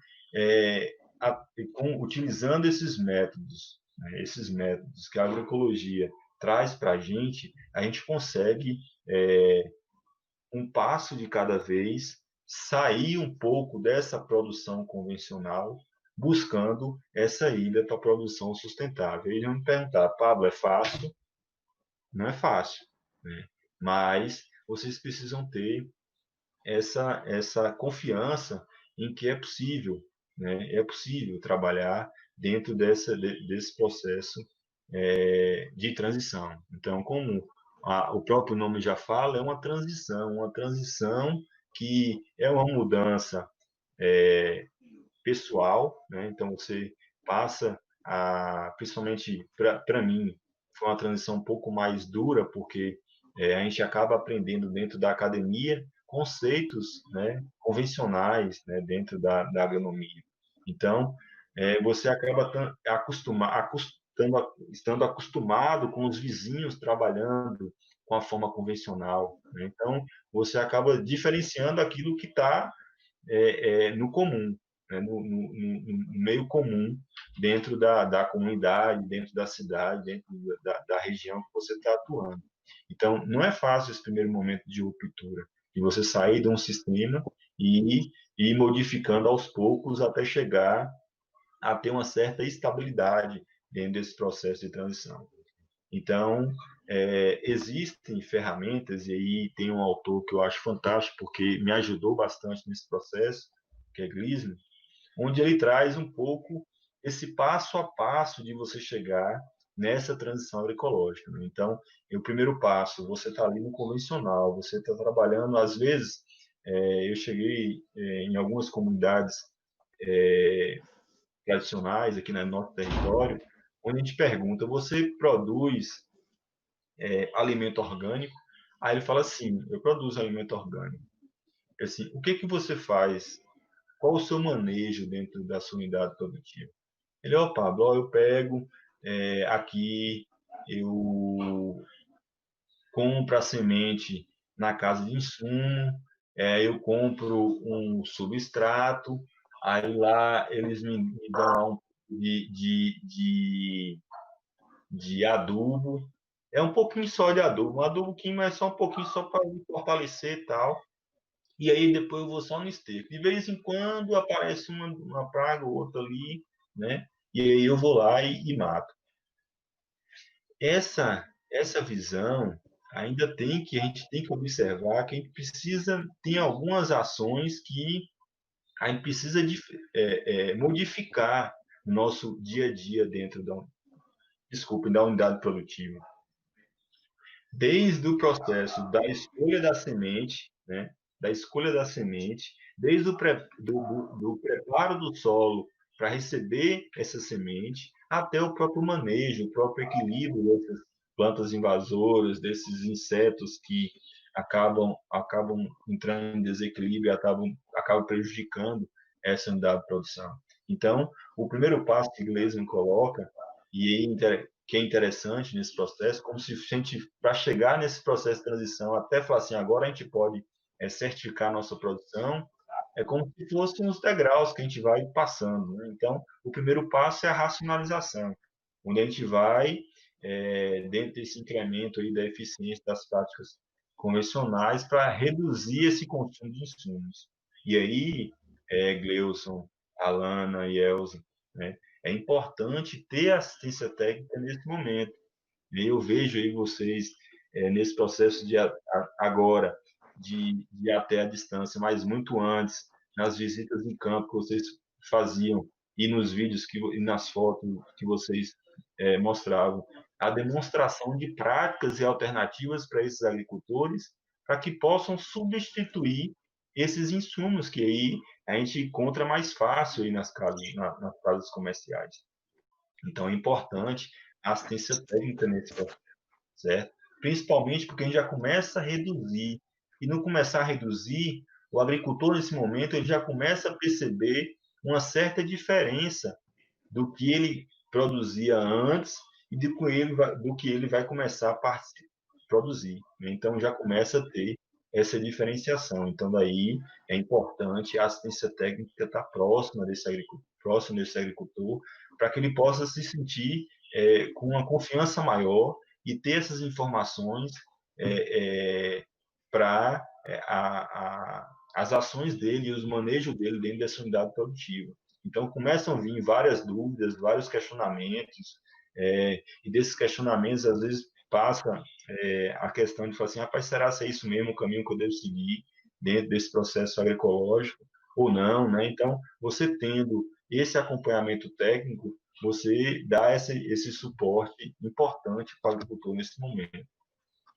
utilizando esses métodos, né, esses métodos que a agroecologia traz para a gente consegue, um passo de cada vez, sair um pouco dessa produção convencional, buscando essa ida para a produção sustentável. Eles vão me perguntar, Pablo, é fácil? Não é fácil, né? Mas vocês precisam ter essa confiança em que é possível, né? É possível trabalhar dentro desse processo de transição. Então, como o próprio nome já fala, é uma transição que é uma mudança pessoal, né? Então, você passa principalmente para mim, foi uma transição um pouco mais dura, porque a gente acaba aprendendo dentro da academia conceitos, né, convencionais, né, dentro da agronomia. Então, você acaba estando acostumado com os vizinhos trabalhando com a forma convencional. Né? Então, você acaba diferenciando aquilo que está no comum, né? no meio comum, dentro da comunidade, dentro da cidade, dentro da região que você está atuando. Então, não é fácil esse primeiro momento de ruptura, de você sair de um sistema e ir modificando aos poucos até chegar a ter uma certa estabilidade dentro desse processo de transição. Então, existem ferramentas, e aí tem um autor que eu acho fantástico, porque me ajudou bastante nesse processo, que é Gliessman, onde ele traz um pouco esse passo a passo de você chegar nessa transição agroecológica. Né? Então, o primeiro passo, você está ali no convencional, você está trabalhando, às vezes, eu cheguei em algumas comunidades tradicionais aqui no nosso território, onde a gente pergunta, você produz alimento orgânico? Aí ele fala assim, eu produzo alimento orgânico. Assim, o que você faz? Qual o seu manejo dentro da sua unidade produtiva? Ele, Pablo, eu pego aqui, eu compro a semente na casa de insumo, eu compro um substrato, aí lá eles me dão um pouco de adubo, é um pouquinho só de adubo, um adubo químico é só um pouquinho só para fortalecer e tal. E aí depois eu vou só no esterco. De vez em quando aparece uma praga ou outra ali, né? E aí eu vou lá e mato. Essa visão ainda a gente tem que observar que a gente precisa, tem algumas ações que a gente precisa modificar no nosso dia a dia dentro da unidade produtiva. Desde o processo da escolha da semente, né? Da escolha da semente, desde do preparo do solo para receber essa semente, até o próprio manejo, o próprio equilíbrio dessas plantas invasoras, desses insetos que acabam entrando em desequilíbrio e acabam prejudicando essa unidade de produção. Então, o primeiro passo que Gleison coloca, e que é interessante nesse processo, como se a gente, para chegar nesse processo de transição, até falar assim, agora a gente pode certificar a nossa produção, é como se fossem os degraus que a gente vai passando. Né? Então, o primeiro passo é a racionalização, onde a gente vai, dentro desse incremento aí da eficiência das práticas convencionais, para reduzir esse consumo de insumos. E aí, Gleuson, Alana e Elza, né? É importante ter assistência técnica nesse momento. Eu vejo aí vocês nesse processo de agora de ir até a distância, mas muito antes, nas visitas em campo que vocês faziam e nos vídeos e nas fotos que vocês mostravam, a demonstração de práticas e alternativas para esses agricultores, para que possam substituir esses insumos que aí a gente encontra mais fácil aí nas casas comerciais. Então, é importante a assistência técnica nesse processo, certo? Principalmente porque a gente já começa a reduzir. E no começar a reduzir, o agricultor, nesse momento, ele já começa a perceber uma certa diferença do que ele produzia antes e do que ele vai começar a produzir. Então, já começa a ter essa diferenciação. Então, daí é importante a assistência técnica estar próxima desse agricultor, para que ele possa se sentir com uma confiança maior e ter essas informações para as ações dele e os manejos dele dentro dessa unidade produtiva. Então, começam a vir várias dúvidas, vários questionamentos, e desses questionamentos, às vezes, passa a questão de falar assim, rapaz, será que é isso mesmo o caminho que eu devo seguir dentro desse processo agroecológico ou não, né? Então, você tendo esse acompanhamento técnico, você dá esse suporte importante para o agricultor nesse momento.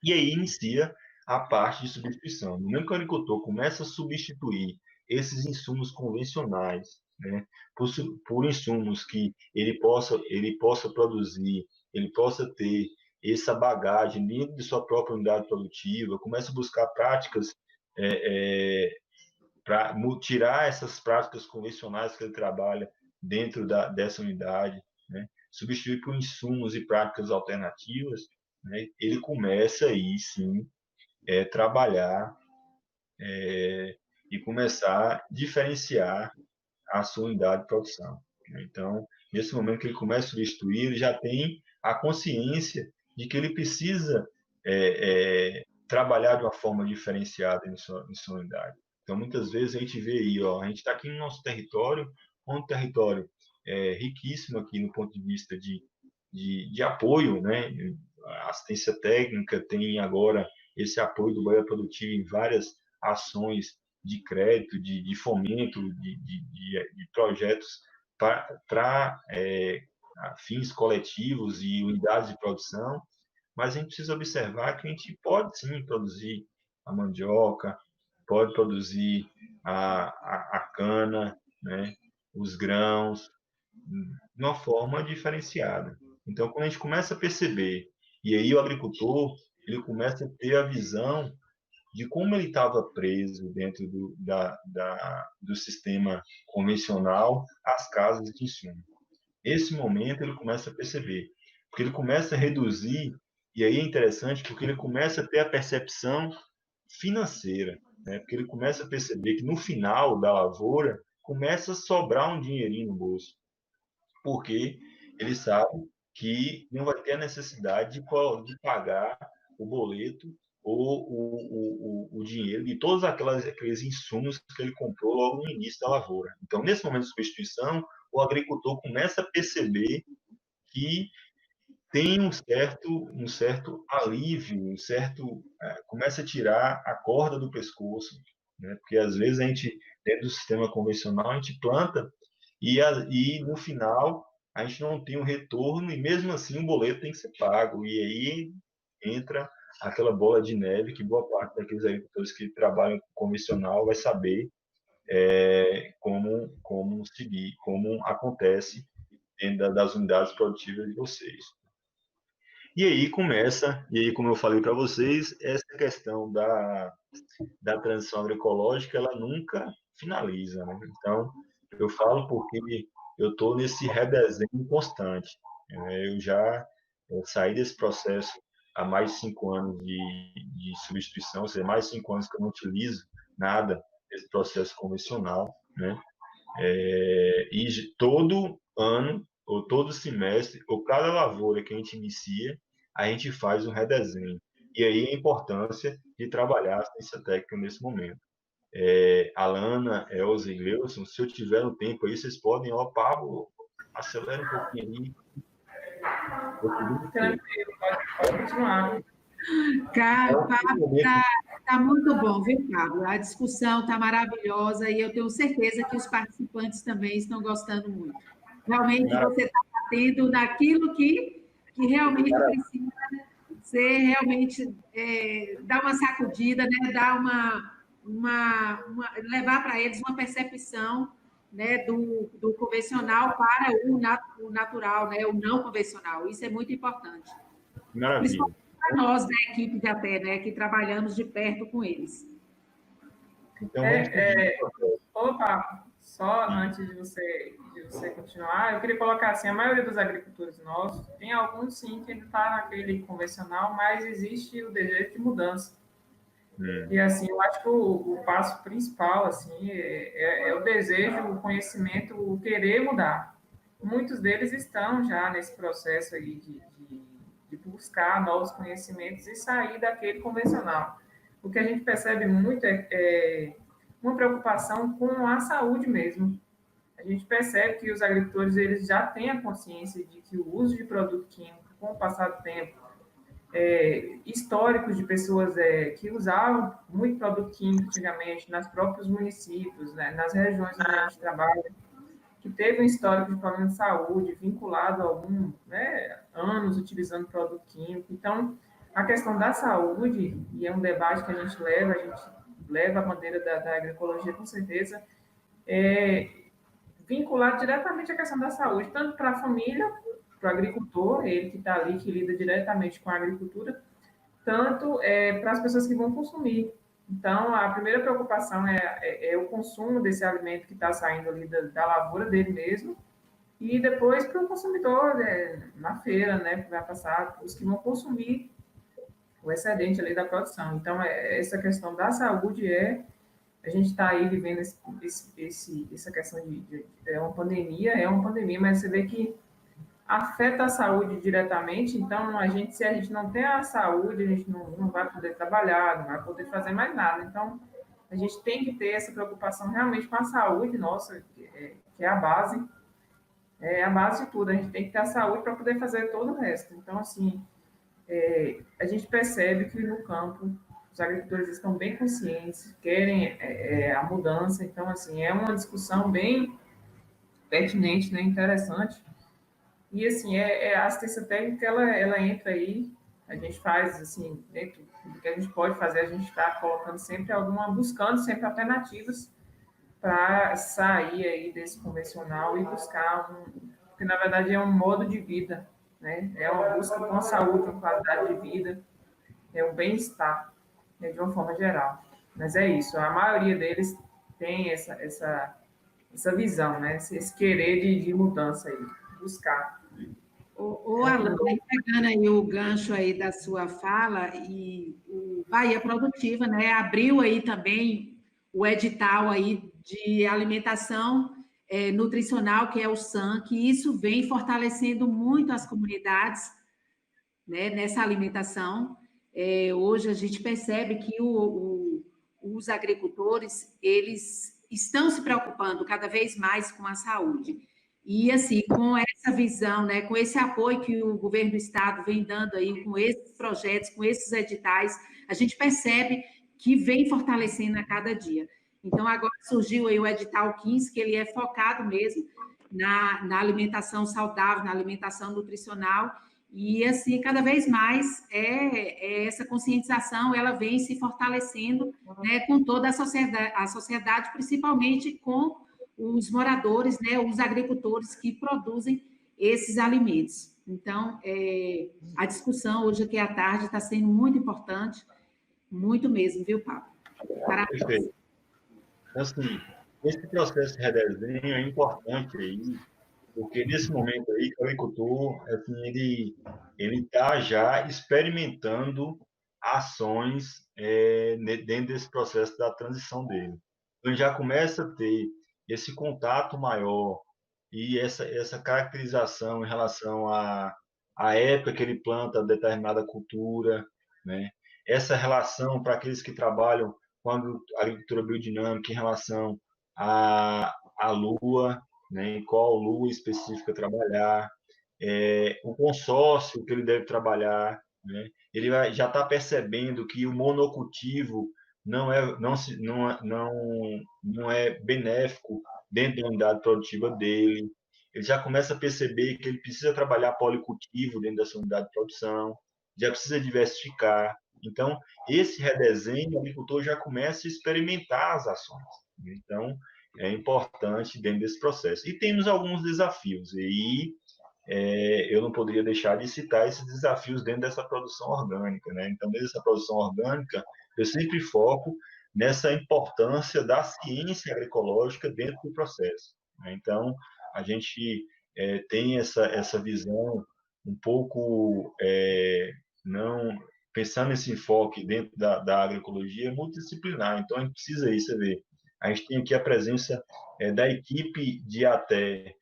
E aí inicia a parte de substituição. No momento que o agricultor começa a substituir esses insumos convencionais, né, por insumos que ele possa produzir, ele possa ter essa bagagem dentro de sua própria unidade produtiva, começa a buscar práticas para tirar essas práticas convencionais que ele trabalha dentro dessa unidade, né, substituir por insumos e práticas alternativas, né, ele começa aí sim trabalhar e começar a diferenciar a sua unidade de produção. Então, nesse momento que ele começa a substituir, ele já tem a consciência de que ele precisa trabalhar de uma forma diferenciada em sua unidade. Então, muitas vezes a gente vê aí, a gente está aqui no nosso território, um território riquíssimo aqui no ponto de vista de apoio, né? A assistência técnica tem agora esse apoio do Bahia Produtivo em várias ações de crédito, de fomento, de projetos para fins coletivos e unidades de produção, mas a gente precisa observar que a gente pode sim produzir a mandioca, pode produzir a cana, né, os grãos, de uma forma diferenciada. Então, quando a gente começa a perceber, e aí o agricultor ele começa a ter a visão de como ele estava preso dentro do sistema convencional às casas de insumo. Nesse momento, ele começa a perceber, porque ele começa a reduzir, e aí é interessante, porque ele começa a ter a percepção financeira, né? Porque ele começa a perceber que no final da lavoura, começa a sobrar um dinheirinho no bolso, porque ele sabe que não vai ter a necessidade de pagar o boleto ou o dinheiro de todos aqueles insumos que ele comprou logo no início da lavoura. Então, nesse momento de substituição, o agricultor começa a perceber que tem um certo alívio, começa a tirar a corda do pescoço, né? Porque às vezes a gente, dentro do sistema convencional, a gente planta e no final a gente não tem um retorno e mesmo assim o boleto tem que ser pago. E aí entra aquela bola de neve que boa parte daqueles agricultores que trabalham com convencional vai saber como seguir, como acontece dentro das unidades produtivas de vocês. E aí como eu falei para vocês, essa questão da transição agroecológica, ela nunca finaliza, né? Então, eu falo porque eu estou nesse redesenho constante. Eu saí desse processo há mais de 5 anos de substituição, ou seja, mais de 5 anos que eu não utilizo nada desse processo convencional, né? E todo ano, ou todo semestre, ou cada lavoura que a gente inicia, a gente faz um redesenho. E aí a importância de trabalhar a ciência técnica nesse momento. Alana, Elza e Leuson, se eu tiver um tempo aí, vocês podem, Pablo, acelera um pouquinho aí. Tranquilo, pode continuar. Cara, Pablo, tá muito bom, viu, Pablo? A discussão está maravilhosa e eu tenho certeza que os participantes também estão gostando muito. Realmente, você está batendo naquilo que realmente precisa ser, realmente, dar uma sacudida, né? Dar levar para eles uma percepção, né, do convencional para o natural, né, o não convencional. Isso é muito importante. Maravilha. Principalmente para nós, da equipe de ATE, né, que trabalhamos de perto com eles. Então, Opa, só antes de você continuar, eu queria colocar assim, a maioria dos agricultores nossos, tem alguns sim que ainda está naquele convencional, mas existe o desejo de mudança. E assim, eu acho que o passo principal assim é o desejo, o conhecimento, o querer mudar. Muitos deles estão já nesse processo aí de buscar novos conhecimentos e sair daquele convencional. O que a gente percebe muito é uma preocupação com a saúde mesmo. A gente percebe que os agricultores eles já têm a consciência de que o uso de produto químico, com o passar do tempo, históricos de pessoas que usavam muito produto químico antigamente, nos próprios municípios, né, nas regiões onde a gente trabalha, que teve um histórico de problema de saúde vinculado a alguns anos utilizando produto químico. Então, a questão da saúde, e é um debate que a gente leva a bandeira da agroecologia com certeza, vinculado diretamente à questão da saúde, tanto para a família, para o agricultor, ele que está ali, que lida diretamente com a agricultura, tanto para as pessoas que vão consumir. Então, a primeira preocupação é o consumo desse alimento que está saindo ali da lavoura dele mesmo, e depois para o consumidor, na feira, né, que vai passar, os que vão consumir o excedente ali da produção. Então, essa questão da saúde a gente está aí vivendo essa questão é uma pandemia, mas você vê que afeta a saúde diretamente, então se a gente não tem a saúde, a gente não vai poder trabalhar, não vai poder fazer mais nada. Então, a gente tem que ter essa preocupação realmente com a saúde nossa, que é a base de tudo. A gente tem que ter a saúde para poder fazer todo o resto. Então, assim, a gente percebe que no campo os agricultores estão bem conscientes, querem a mudança. Então, assim, é uma discussão bem pertinente, né, interessante. E, assim, a assistência técnica, ela entra aí, a gente faz, assim, dentro do que a gente pode fazer, a gente está colocando sempre buscando sempre alternativas para sair aí desse convencional e buscar porque, na verdade, é um modo de vida, né? É uma busca com a saúde, com qualidade de vida, é um bem-estar, né, de uma forma geral. Mas é isso, a maioria deles tem essa visão, né? Esse querer de mudança aí, buscar. Alana, pegando aí o gancho aí da sua fala, e o Bahia Produtiva, né, abriu aí também o edital aí de alimentação nutricional, que é o SAN, que isso vem fortalecendo muito as comunidades, né, nessa alimentação. Hoje a gente percebe que os agricultores, eles estão se preocupando cada vez mais com a saúde. E, assim, com essa visão, né, com esse apoio que o governo do estado vem dando aí, com esses projetos, com esses editais, a gente percebe que vem fortalecendo a cada dia. Então, agora surgiu aí o edital 15, que ele é focado mesmo na alimentação saudável, na alimentação nutricional, e, assim, cada vez mais essa conscientização, ela vem se fortalecendo, né, com toda a sociedade, principalmente com os moradores, né, os agricultores que produzem esses alimentos. Então, a discussão hoje aqui à tarde está sendo muito importante, muito mesmo, viu, Pablo? Parabéns. Perfeito. Assim, esse processo de redesenho é importante aí, porque nesse momento aí, o agricultor, assim, ele está já experimentando ações dentro desse processo da transição dele. Então, ele já começa a ter esse contato maior e essa caracterização em relação à época que ele planta determinada cultura, né? Essa relação para aqueles que trabalham com a agricultura biodinâmica em relação à lua, né? Em qual lua específica trabalhar, o consórcio que ele deve trabalhar, né? Ele já está percebendo que o monocultivo não é benéfico dentro da unidade produtiva dele. Ele já começa a perceber que ele precisa trabalhar policultivo dentro dessa unidade de produção, já precisa diversificar. Então, esse redesenho, o agricultor já começa a experimentar as ações. Então, é importante dentro desse processo. E temos alguns desafios, e eu não poderia deixar de citar esses desafios dentro dessa produção orgânica, né? Então, dentro dessa produção orgânica, eu sempre foco nessa importância da ciência agroecológica dentro do processo, né? Então, a gente tem essa visão um pouco, não pensando nesse enfoque dentro da agroecologia multidisciplinar. Então, a gente precisa aí, você vê, a gente tem aqui a presença da equipe de ATE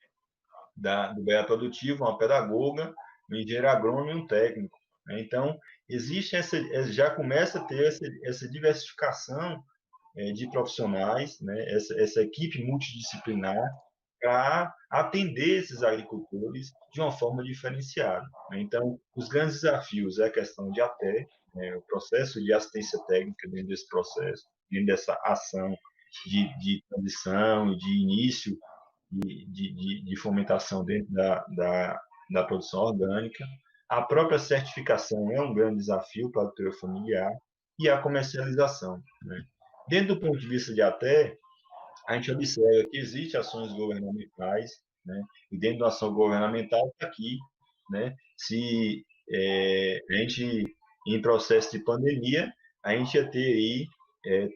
do BA Produtivo, uma pedagoga, um engenheiro agrônomo e um técnico, né? Então, existe já começa a ter essa diversificação de profissionais, né? Essa equipe multidisciplinar para atender esses agricultores de uma forma diferenciada, né? Então, os grandes desafios é a questão de até, né, o processo de assistência técnica dentro desse processo, dentro dessa ação de transição, de início de fomentação dentro da produção orgânica. A própria certificação é um grande desafio para a agricultura familiar e a comercialização, né? Dentro do ponto de vista de até, a gente observa que existem ações governamentais, né? E dentro da ação governamental está aqui, né? Se a gente, em processo de pandemia, a gente ia ter aí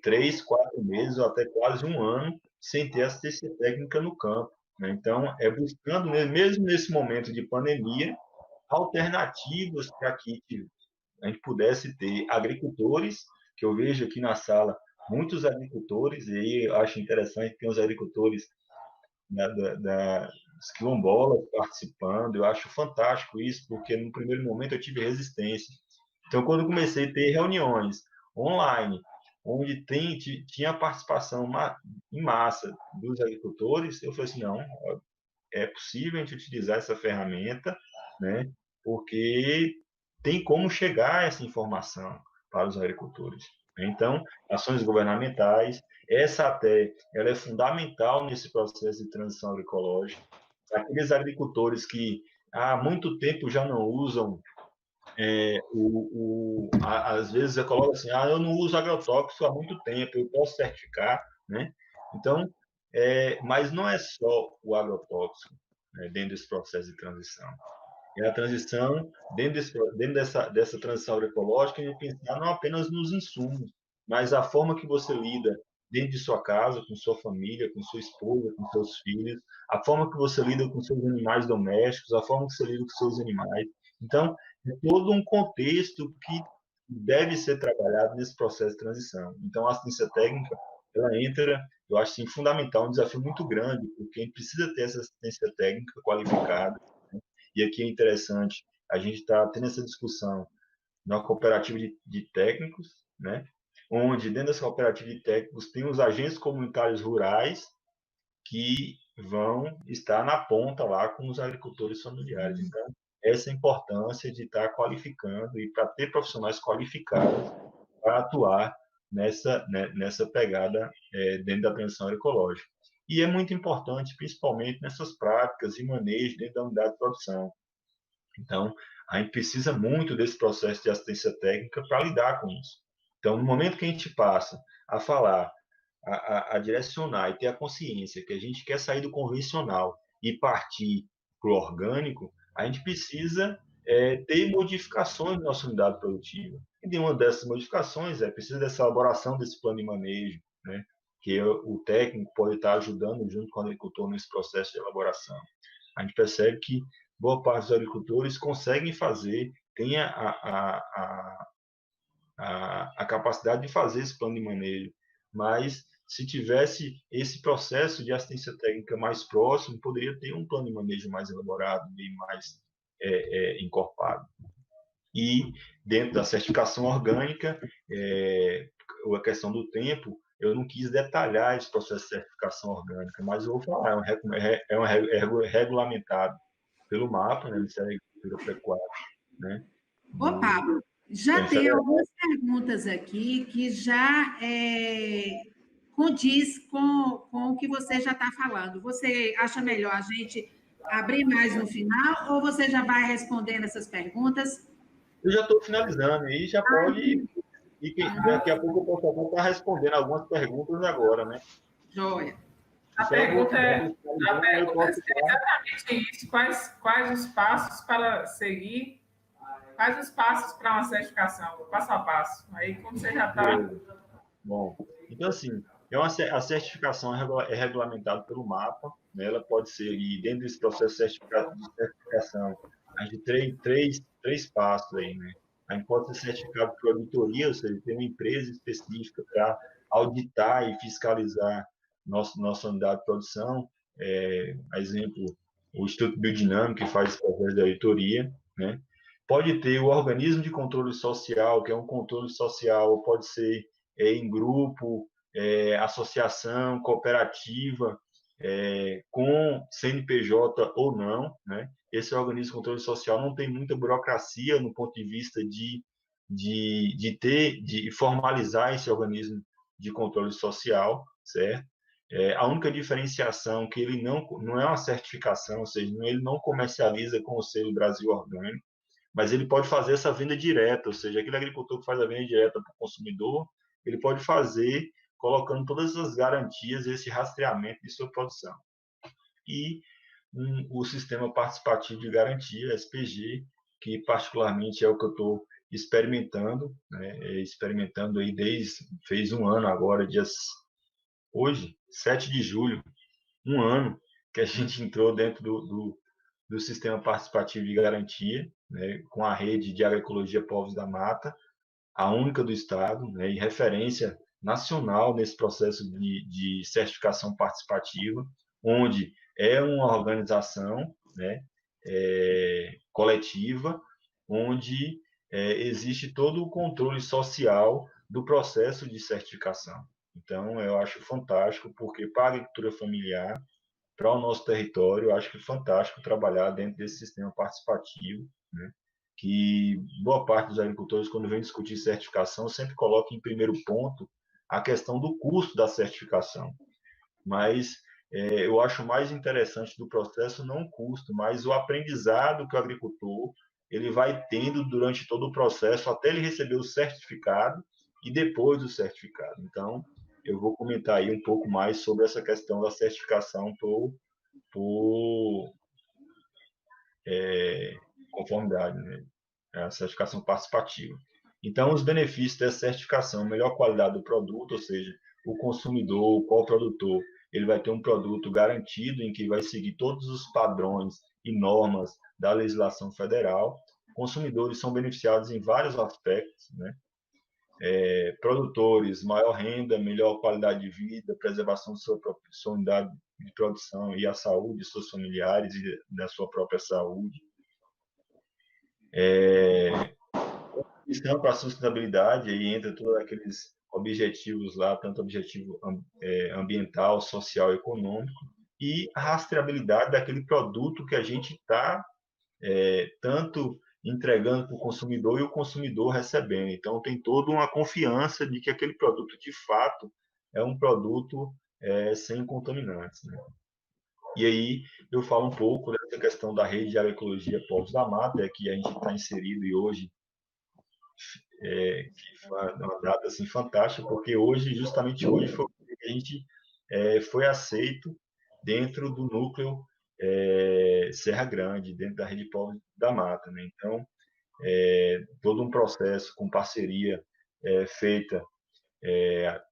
3, 4 meses ou até quase um ano sem ter assistência técnica no campo, né? Então, buscando, mesmo nesse momento de pandemia, alternativas para que a gente pudesse ter agricultores, que eu vejo aqui na sala muitos agricultores, e aí eu acho interessante ter os agricultores dos quilombolas participando. Eu acho fantástico isso, porque no primeiro momento eu tive resistência. Então, quando eu comecei a ter reuniões online, onde tinha a participação em massa dos agricultores, eu falei assim, não, é possível a gente utilizar essa ferramenta, né? Porque tem como chegar essa informação para os agricultores. Então, ações governamentais, essa até, ela é fundamental nesse processo de transição agroecológica. Aqueles agricultores que há muito tempo já não usam, às vezes eu coloco assim, eu não uso agrotóxico há muito tempo, eu posso certificar, né? Então, mas não é só o agrotóxico, né, dentro desse processo de transição. É a transição, dentro dessa transição agroecológica, a gente pensar não apenas nos insumos, mas a forma que você lida dentro de sua casa, com sua família, com sua esposa, com seus filhos, a forma que você lida com seus animais domésticos, a forma que você lida com seus animais. Então, é todo um contexto que deve ser trabalhado nesse processo de transição. Então, a assistência técnica ela entra, eu acho assim, fundamental, um desafio muito grande, porque a gente precisa ter essa assistência técnica qualificada, né? E aqui é interessante, a gente está tendo essa discussão numa cooperativa de técnicos, né? Onde dentro dessa cooperativa de técnicos tem os agentes comunitários rurais que vão estar na ponta lá com os agricultores familiares. Então, essa importância de estar qualificando e para ter profissionais qualificados para atuar nessa pegada dentro da transição agroecológica. E é muito importante, principalmente nessas práticas e manejo dentro da unidade de produção. Então, a gente precisa muito desse processo de assistência técnica para lidar com isso. Então, no momento que a gente passa a falar, a direcionar e ter a consciência que a gente quer sair do convencional e partir para o orgânico, a gente precisa ter modificações na nossa unidade produtiva. E de uma dessas modificações precisa dessa elaboração desse plano de manejo, né? Que o técnico pode estar ajudando junto com o agricultor nesse processo de elaboração. A gente percebe que boa parte dos agricultores conseguem fazer, tem a capacidade de fazer esse plano de manejo, mas se tivesse esse processo de assistência técnica mais próximo, poderia ter um plano de manejo mais elaborado e mais encorpado. E dentro da certificação orgânica, a questão do tempo, eu não quis detalhar esse processo de certificação orgânica, mas eu vou falar, regulamentado pelo MAPA, né, Ministério da Agricultura e Pecuária, né? Ô, Pablo, já tem algumas perguntas aqui que já condiz com o que você já está falando. Você acha melhor a gente abrir mais no final ou você já vai respondendo essas perguntas? Eu já estou finalizando e já pode... E daqui a pouco eu posso estar respondendo algumas perguntas agora, né? Joia. A pergunta é exatamente isso. Quais os passos para seguir? Quais os passos para uma certificação? Passo a passo. Aí, como você já está... Bom, então, assim, a certificação é regulamentada pelo MAPA, né? Ela pode ser, e dentro desse processo de certificação, a gente tem três passos aí, né? A gente pode ser certificado por auditoria, ou seja, tem uma empresa específica para auditar e fiscalizar nossa unidade de produção. A exemplo, o Instituto Biodinâmico, que faz esse processo de auditoria, né? Pode ter o organismo de controle social, que é um controle social, pode ser em grupo, associação, cooperativa, com CNPJ ou não, né? Esse organismo de controle social não tem muita burocracia no ponto de vista de formalizar esse organismo de controle social, certo? A única diferenciação é que ele não é uma certificação, ou seja, ele não comercializa com o selo Brasil Orgânico, mas ele pode fazer essa venda direta, ou seja, aquele agricultor que faz a venda direta para o consumidor, ele pode fazer colocando todas as garantias, esse rastreamento de sua produção. E o Sistema Participativo de Garantia, SPG, que particularmente é o que eu estou experimentando, né? Experimentando aí fez um ano agora, hoje, 7 de julho, um ano que a gente entrou dentro do Sistema Participativo de Garantia, né, com a rede de agroecologia Povos da Mata, a única do Estado, né, e referência nacional nesse processo de certificação participativa, onde é uma organização, né, coletiva, onde existe todo o controle social do processo de certificação. Então, eu acho fantástico, porque para a agricultura familiar, para o nosso território, eu acho que é fantástico trabalhar dentro desse sistema participativo, né? Que boa parte dos agricultores, quando vem discutir certificação, sempre coloca em primeiro ponto a questão do custo da certificação. Mas eu acho mais interessante do processo não o custo, mas o aprendizado que o agricultor ele vai tendo durante todo o processo até ele receber o certificado e depois do certificado. Então, eu vou comentar aí um pouco mais sobre essa questão da certificação por conformidade, né? A certificação participativa. Então, os benefícios dessa certificação, melhor qualidade do produto, ou seja, o consumidor, o produtor, ele vai ter um produto garantido em que vai seguir todos os padrões e normas da legislação federal. Consumidores são beneficiados em vários aspectos, né? produtores, maior renda, melhor qualidade de vida, preservação de sua unidade de produção e a saúde de seus familiares e da sua própria saúde. Missão para a sustentabilidade, aí entra todos aqueles objetivos lá, tanto objetivo ambiental, social, econômico, e a rastreabilidade daquele produto que a gente está tanto entregando para o consumidor e o consumidor recebendo. Então, tem toda uma confiança de que aquele produto, de fato, é um produto sem contaminantes, né? E aí, eu falo um pouco dessa questão da rede de agroecologia Povos da Mata, que a gente está inserido e hoje que foi uma data assim, fantástica, porque hoje, justamente hoje, foi que a gente foi aceito dentro do núcleo Serra Grande, dentro da Rede Povos da Mata, né? Então, todo um processo com parceria feita,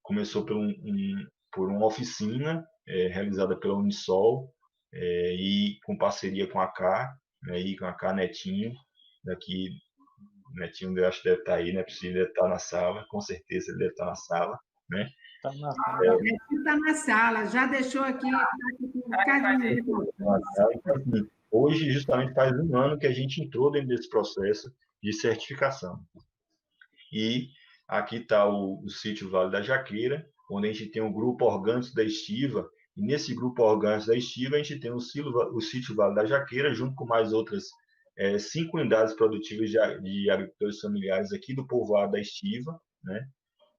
começou por uma oficina realizada pela Unisol e com parceria com a CA, né, e com a CA Netinho, daqui. Netinho, eu acho que deve estar aí, né? Ele deve estar na sala, com certeza ele deve estar na sala, né? Está na sala. Netinho está na sala, já deixou aqui, com um bocadinho. Então, hoje, justamente, faz um ano que a gente entrou dentro desse processo de certificação. E aqui está o sítio Vale da Jaqueira, onde a gente tem um grupo orgânico da estiva, e nesse grupo orgânico da estiva a gente tem o sítio Vale da Jaqueira, junto com mais outras 5 unidades produtivas de agricultores familiares aqui do povoado da estiva, né?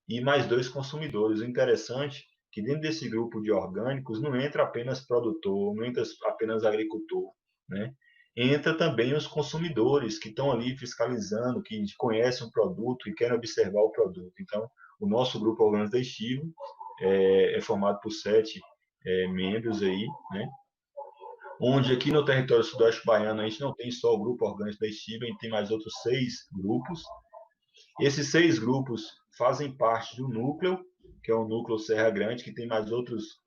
E mais 2 consumidores. O interessante é que dentro desse grupo de orgânicos não entra apenas produtor, não entra apenas agricultor, né? Entra também os consumidores que estão ali fiscalizando, que conhecem o produto e querem observar o produto. Então, o nosso grupo orgânico da estiva é formado por 7 membros aí, né? Onde aqui no território sudoeste baiano a gente não tem só o grupo orgânico da estiva, a gente tem mais outros 6 grupos. Esses 6 grupos fazem parte do núcleo, que é o núcleo Serra Grande, que tem mais outros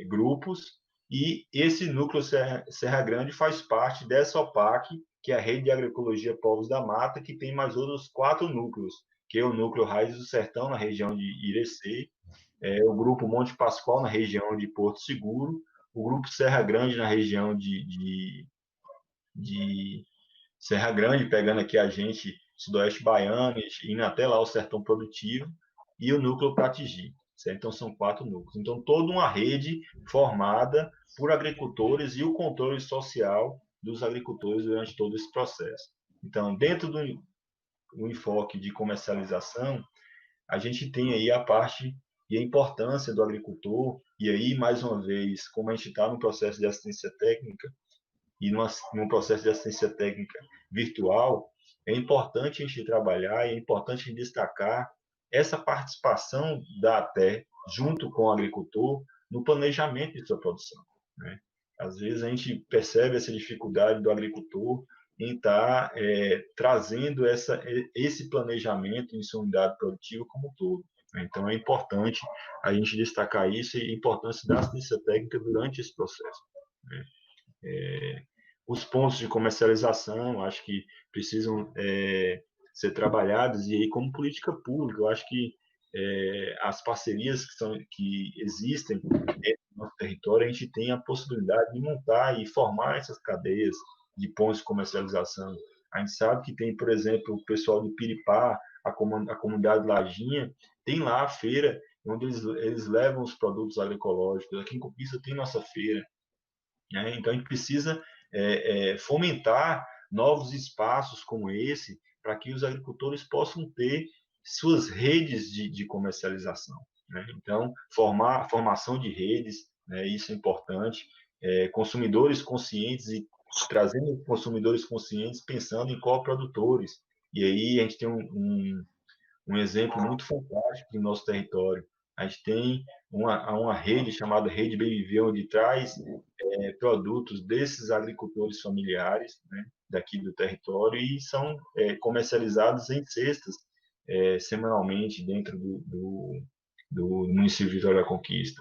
grupos, e esse núcleo Serra Grande faz parte dessa OPAC, que é a Rede de Agroecologia Povos da Mata, que tem mais outros 4 núcleos, que é o núcleo Raiz do Sertão, na região de Irecê, o grupo Monte Pascoal, na região de Porto Seguro, o grupo Serra Grande, na região de Serra Grande, pegando aqui a gente, sudoeste baiano, indo até lá o Sertão Produtivo, e o núcleo Pratigi. Certo? Então, são 4 núcleos. Então, toda uma rede formada por agricultores e o controle social dos agricultores durante todo esse processo. Então, dentro do enfoque de comercialização, a gente tem aí a parte e a importância do agricultor, e aí, mais uma vez, como a gente está no processo de assistência técnica, e num processo de assistência técnica virtual, é importante a gente trabalhar, é importante a gente destacar essa participação da ATE, junto com o agricultor, no planejamento de sua produção, né? Às vezes a gente percebe essa dificuldade do agricultor em estar trazendo esse planejamento em sua unidade produtiva como um todo. Então, é importante a gente destacar isso e a importância da assistência técnica durante esse processo, né? Os pontos de comercialização, acho que precisam ser trabalhados, e aí, como política pública, eu acho que as parcerias que existem dentro do nosso território, a gente tem a possibilidade de montar e formar essas cadeias de pontos de comercialização. A gente sabe que tem, por exemplo, o pessoal do Piripá, a comunidade Lajinha, tem lá a feira, onde eles levam os produtos agroecológicos. Aqui em Conquista tem nossa feira, né? Então, a gente precisa fomentar novos espaços como esse, para que os agricultores possam ter suas redes de comercialização, né? Então, formação de redes, né? Isso é importante. Consumidores conscientes e trazendo consumidores conscientes pensando em coprodutores. E aí a gente tem um exemplo muito fantástico no nosso território. A gente tem uma rede chamada Rede BBV, onde traz produtos desses agricultores familiares, né, daqui do território, e são comercializados em cestas semanalmente dentro do município de Vitória da Conquista.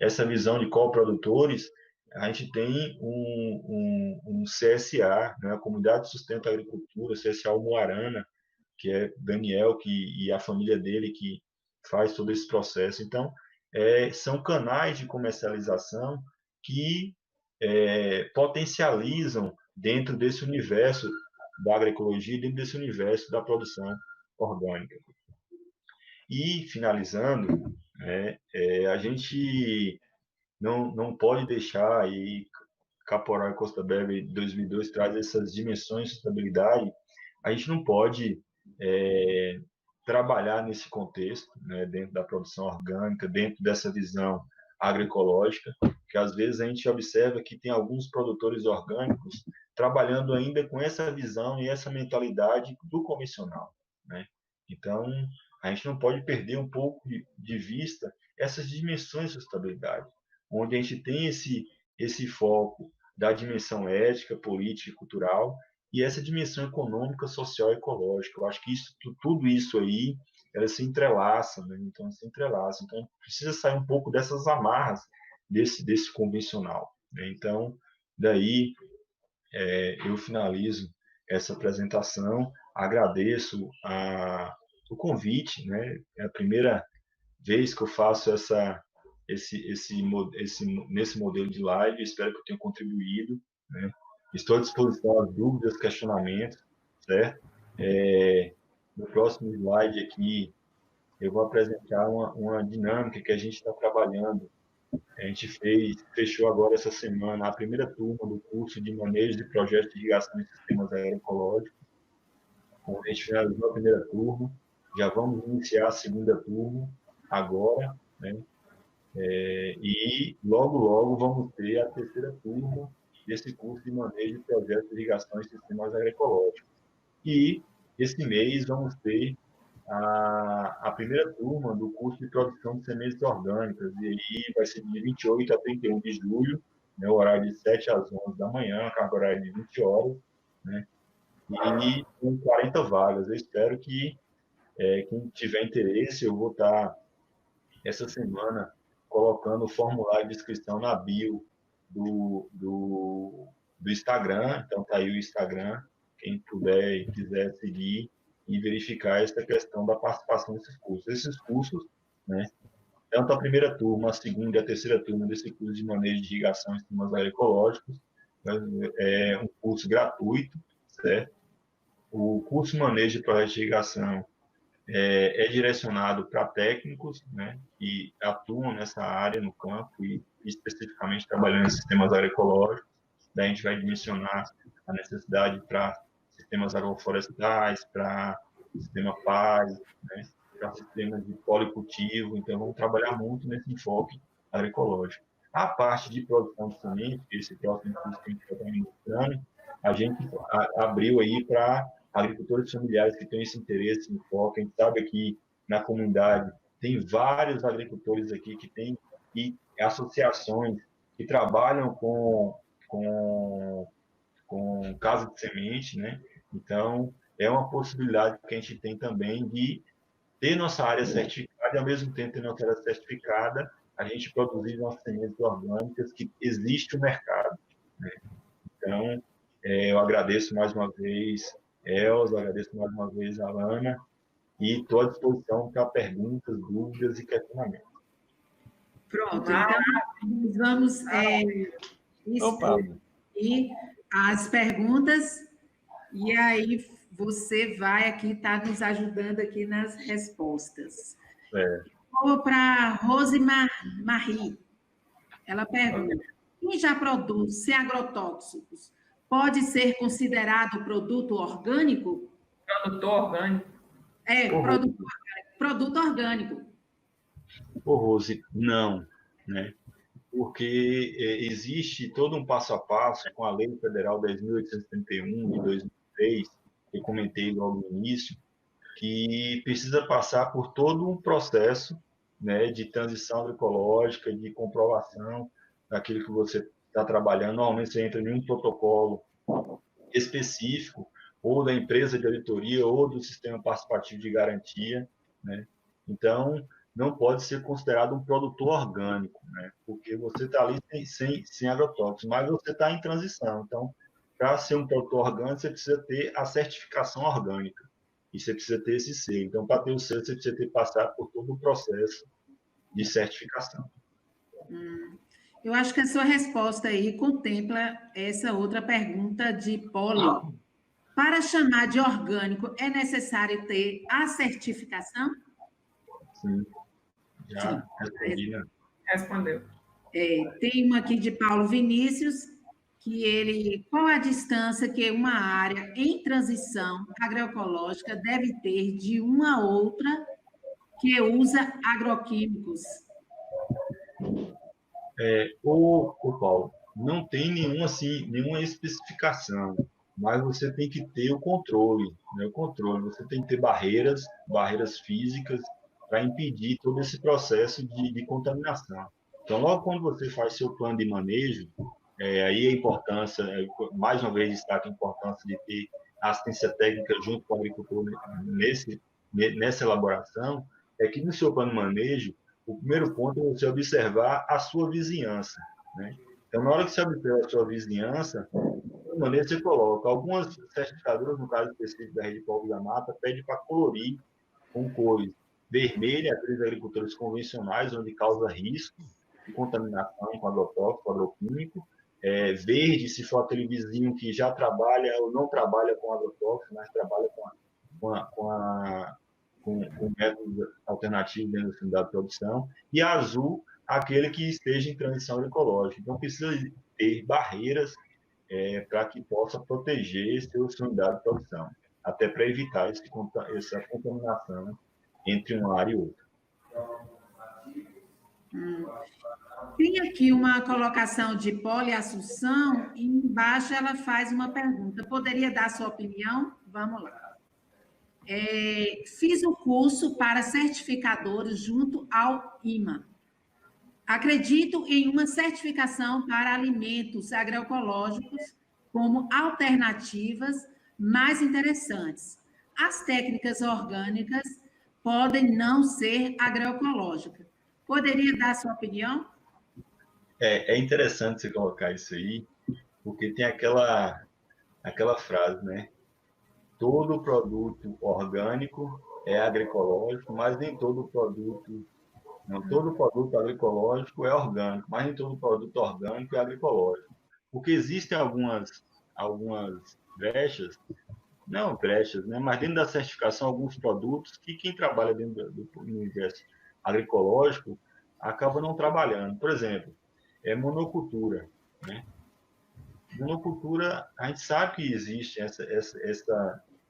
Essa visão de coprodutores, a gente tem um CSA, né, a Comunidade de Sustento da Agricultura, CSA Umuarana, que é Daniel e a família dele que faz todo esse processo. Então, são canais de comercialização que potencializam dentro desse universo da agroecologia, dentro desse universo da produção orgânica. E, finalizando, a gente não pode deixar aí, Caporal e Costa Bebe 2002 traz essas dimensões de sustentabilidade, a gente não pode trabalhar nesse contexto, né, dentro da produção orgânica, dentro dessa visão agroecológica, que às vezes a gente observa que tem alguns produtores orgânicos trabalhando ainda com essa visão e essa mentalidade do convencional, né? Então, a gente não pode perder um pouco de vista essas dimensões de sustentabilidade, onde a gente tem esse foco da dimensão ética, política e cultural, e essa dimensão econômica, social e ecológica. Eu acho que tudo isso aí, ela se entrelaça, né? Então, se entrelaça. Então, precisa sair um pouco dessas amarras desse convencional, né? Então, daí, eu finalizo essa apresentação, agradeço o convite, né? É a primeira vez que eu faço nesse modelo de live, espero que eu tenha contribuído, né? Estou à disposição às dúvidas, questionamentos, certo? No próximo slide aqui, eu vou apresentar uma dinâmica que a gente está trabalhando. A gente fechou agora essa semana a primeira turma do curso de manejo de projetos de irrigação em sistemas agroecológicos. A gente finalizou a primeira turma, já vamos iniciar a segunda turma agora, né? E logo vamos ter a terceira turma desse curso de manejo de projetos de irrigação e sistemas agroecológicos. E esse mês vamos ter a primeira turma do curso de produção de sementes orgânicas, e aí vai ser de 28 a 31 de julho, né, horário de 7 às 11 da manhã, carga horária de 20 horas, né, e com 40 vagas. Eu espero que quem tiver interesse, eu vou estar essa semana colocando o formulário de inscrição na bio do Instagram. Então, tá aí o Instagram, quem puder e quiser seguir e verificar essa questão da participação desses cursos. Esses cursos, né, tanto a primeira turma, a segunda e a terceira turma desse curso de manejo de irrigação em sistemas agroecológicos, né, é um curso gratuito, certo? O curso de manejo de projetos de irrigação é direcionado para técnicos, né, que atuam nessa área no campo e especificamente trabalhando em sistemas agroecológicos. Daí a gente vai dimensionar a necessidade para sistemas agroflorestais, para sistema PAI, né, para sistemas de policultivo. Então, vamos trabalhar muito nesse enfoque agroecológico. A parte de produção de semente, esse próximo curso que a gente está ministrando, a gente abriu aí para agricultores familiares que têm esse interesse, no foco. A gente sabe aqui na comunidade tem vários agricultores aqui que têm e associações que trabalham com casa de semente, né? Então, é uma possibilidade que a gente tem também de ter nossa área certificada e, ao mesmo tempo, ter nossa área certificada, a gente produzir nossas sementes orgânicas que existe o mercado, né? Então, eu agradeço mais uma vez, Elza, agradeço mais uma vez a Ana, e estou à disposição para perguntas, dúvidas e questionamentos. Pronto, então nós vamos e as perguntas, e aí você vai aqui estar nos ajudando aqui nas respostas. Vou para Rose Marie. Ela pergunta: quem já produz sem agrotóxicos pode ser considerado produto orgânico? Produtor orgânico. Produto orgânico. Rose, não, né? Porque existe todo um passo a passo com a Lei Federal 10.831 de 2003, que eu comentei logo no início, que precisa passar por todo um processo, né, de transição agroecológica, de comprovação daquilo que você está trabalhando. Normalmente você entra em um protocolo específico, ou da empresa de auditoria, ou do sistema participativo de garantia, né? Então, não pode ser considerado um produtor orgânico, né? Porque você está ali sem agrotóxicos, mas você está em transição. Então, para ser um produtor orgânico, você precisa ter a certificação orgânica. e você precisa ter esse selo. Então, para ter o selo, você precisa ter passado por todo o processo de certificação. Eu acho que a sua resposta aí contempla essa outra pergunta de Poli. Para chamar de orgânico, é necessário ter a certificação? Sim, já respondi, né? Respondeu. Tem uma aqui de Paulo Vinícius, que qual a distância que uma área em transição agroecológica deve ter de uma a outra que usa agroquímicos? Paulo, não tem nenhuma especificação, mas você tem que ter o controle, né? O controle, você tem que ter barreiras físicas para impedir todo esse processo de contaminação. Então, logo quando você faz seu plano de manejo, aí a importância, mais uma vez destaca a importância de ter assistência técnica junto com o agricultor nessa elaboração, é que no seu plano de manejo, o primeiro ponto é você observar a sua vizinhança, né? Então, na hora que você observa a sua vizinhança, de maneira você coloca algumas certificadoras, no caso específico da Rede Povos da Mata, pede para colorir com cores vermelha, aqueles agricultores convencionais, onde causa risco de contaminação com agrotóxico, agroquímico, verde, se for aquele vizinho que já trabalha ou não trabalha com agrotóxico, mas trabalha com métodos alternativos dentro da unidade de produção, e azul, aquele que esteja em transição agroecológica. Então, precisa ter barreiras para que possa proteger sua unidade de produção, até para evitar essa contaminação entre uma área e outra. Tem aqui uma colocação de Poli Assunção, e embaixo ela faz uma pergunta. Poderia dar sua opinião? Vamos lá. Fiz o curso para certificadores junto ao IMA. Acredito em uma certificação para alimentos agroecológicos como alternativas mais interessantes. As técnicas orgânicas podem não ser agroecológicas. Poderia dar sua opinião? É interessante você colocar isso aí, porque tem aquela frase, né? Todo produto orgânico é agroecológico, mas nem todo produto agroecológico é orgânico, mas nem todo produto orgânico é agroecológico. Porque existem algumas brechas, não brechas, né? Mas dentro da certificação, alguns produtos que quem trabalha dentro do universo agroecológico acaba não trabalhando. Por exemplo, monocultura, né? Monocultura, a gente sabe que existe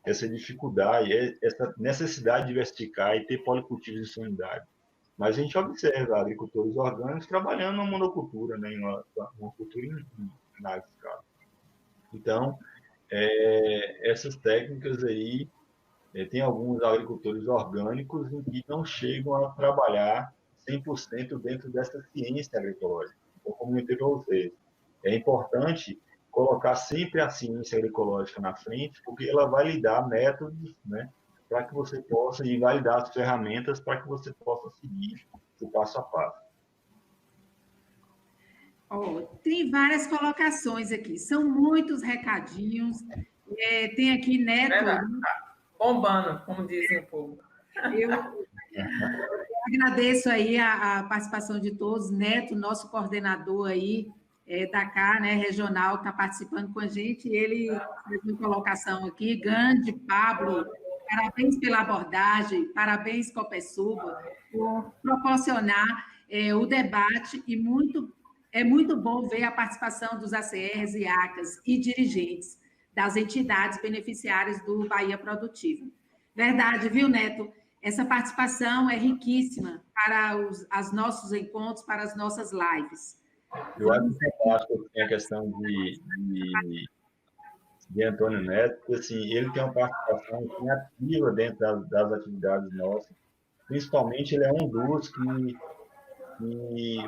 essa dificuldade, essa necessidade de diversificar e ter policultivos em sua unidade. Mas a gente observa agricultores orgânicos trabalhando na monocultura, né, em uma cultura em larga escala. Então, essas técnicas aí, tem alguns agricultores orgânicos em que não chegam a trabalhar 100% dentro dessa ciência agroecológica. Então, como eu comentei para vocês, é importante colocar sempre a ciência agroecológica na frente, porque ela vai lhe dar métodos, né, para que você possa, e vai lhe dar as ferramentas para que você possa seguir o passo a passo. Tem várias colocações aqui, são muitos recadinhos. Tem aqui Neto. Bombando, como dizem o povo. Eu agradeço aí a participação de todos. Neto, nosso coordenador aí da CA, né, regional, está participando com a gente. Ele fez uma colocação aqui. Grande Pablo, parabéns pela abordagem, parabéns, Copesuba, por proporcionar o debate e é muito bom ver a participação dos ACRs e ACAs e dirigentes das entidades beneficiárias do Bahia Produtiva. Verdade, viu, Neto? Essa participação é riquíssima para os nossos encontros, para as nossas lives. Eu acho fantástico a questão de Antônio Neto, porque assim, ele tem uma participação assim, ativa dentro das atividades nossas. Principalmente, ele é um dos que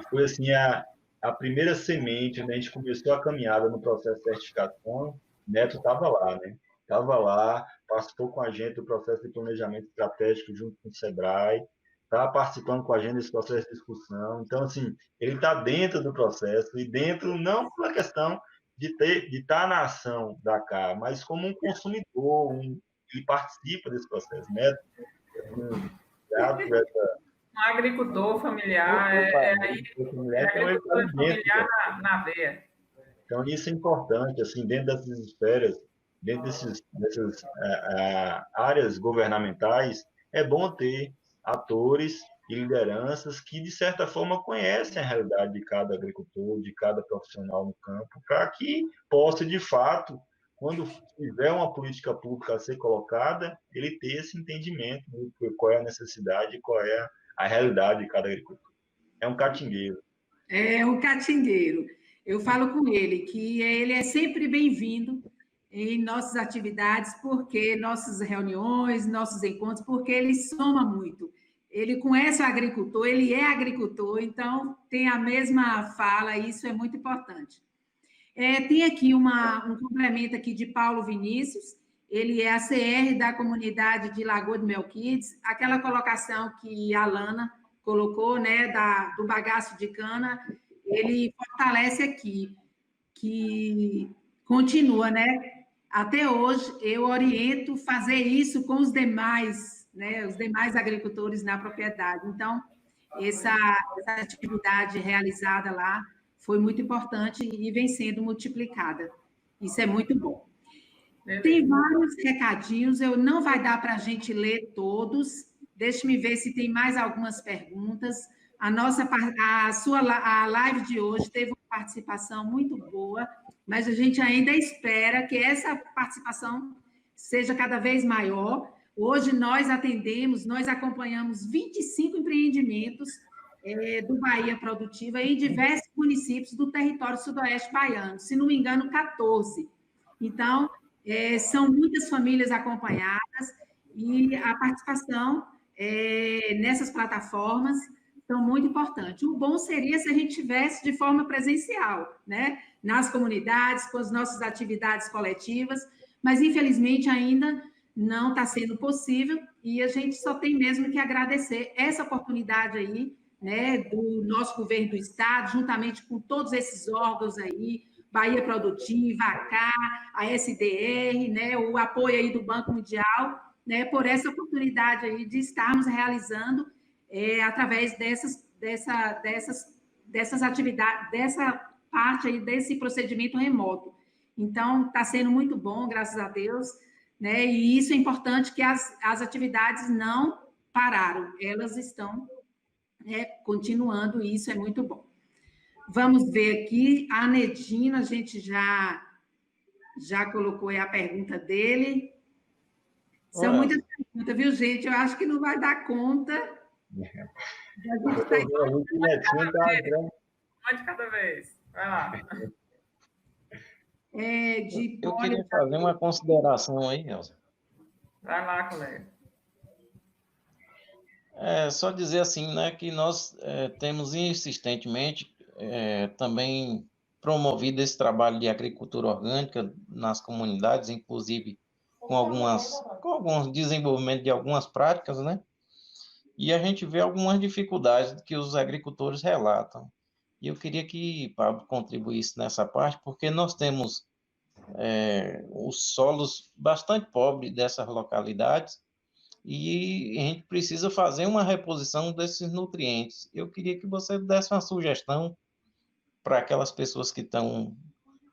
foi assim, a primeira semente, onde a gente começou a caminhada no processo de certificação. Neto estava lá, né? Estava lá, participou com a gente do processo de planejamento estratégico junto com o SEBRAE, estava participando com a gente desse processo de discussão. Então, assim, ele está dentro do processo, e dentro, não pela questão de estar na ação da CA, mas como um consumidor, ele participa desse processo, né? Um agricultor familiar, agricultor familiar na veia. Então, isso é importante, assim, dentro dessas esferas, dentro dessas áreas governamentais, é bom ter atores e lideranças que, de certa forma, conhecem a realidade de cada agricultor, de cada profissional no campo, para que possa, de fato, quando tiver uma política pública a ser colocada, ele ter esse entendimento de qual é a necessidade, qual é a realidade de cada agricultor. É um catingueiro. É um catingueiro. Eu falo com ele que ele é sempre bem-vindo em nossas atividades, porque nossas reuniões, nossos encontros, porque ele soma muito. Ele conhece o agricultor, ele é agricultor, então tem a mesma fala, e isso é muito importante. Tem aqui um complemento aqui de Paulo Vinícius, ele é a CR da comunidade de Lagoa de Melquides, aquela colocação que a Lana colocou, né, do bagaço de cana, ele fortalece aqui, que continua, né? Até hoje, eu oriento fazer isso com os demais, né, os demais agricultores na propriedade. Então, essa atividade realizada lá foi muito importante e vem sendo multiplicada. Isso é muito bom. Tem vários recadinhos, eu não vai dar para a gente ler todos. Deixe-me ver se tem mais algumas perguntas. A live de hoje teve uma participação muito boa, mas a gente ainda espera que essa participação seja cada vez maior. Hoje nós acompanhamos 25 empreendimentos do Bahia Produtiva em diversos municípios do território sudoeste baiano, se não me engano, 14. Então, são muitas famílias acompanhadas e a participação nessas plataformas são muito importantes. O bom seria se a gente tivesse de forma presencial, né? Nas comunidades, com as nossas atividades coletivas, mas infelizmente ainda não está sendo possível e a gente só tem mesmo que agradecer essa oportunidade aí, né, do nosso governo do estado, juntamente com todos esses órgãos aí, Bahia Produtiva, a CA, a SDR, né, o apoio aí do Banco Mundial, né, por essa oportunidade aí de estarmos realizando através dessas atividades, dessa parte aí desse procedimento remoto. Então, está sendo muito bom, graças a Deus, né, e isso é importante que as atividades não pararam, elas estão continuando, e isso é muito bom. Vamos ver aqui, a Nedina, a gente já colocou aí a pergunta dele. São muitas perguntas, viu, gente? Eu acho que não vai dar conta. Uma de cada vez. Vai lá. Eu queria fazer uma consideração aí, Elza. Vai lá, colega. Só dizer assim, né, que nós temos insistentemente também promovido esse trabalho de agricultura orgânica nas comunidades, inclusive com alguns desenvolvimento de algumas práticas, né? E a gente vê algumas dificuldades que os agricultores relatam. E eu queria que Pablo contribuísse nessa parte, porque nós temos os solos bastante pobres dessas localidades e a gente precisa fazer uma reposição desses nutrientes. Eu queria que você desse uma sugestão para aquelas pessoas que estão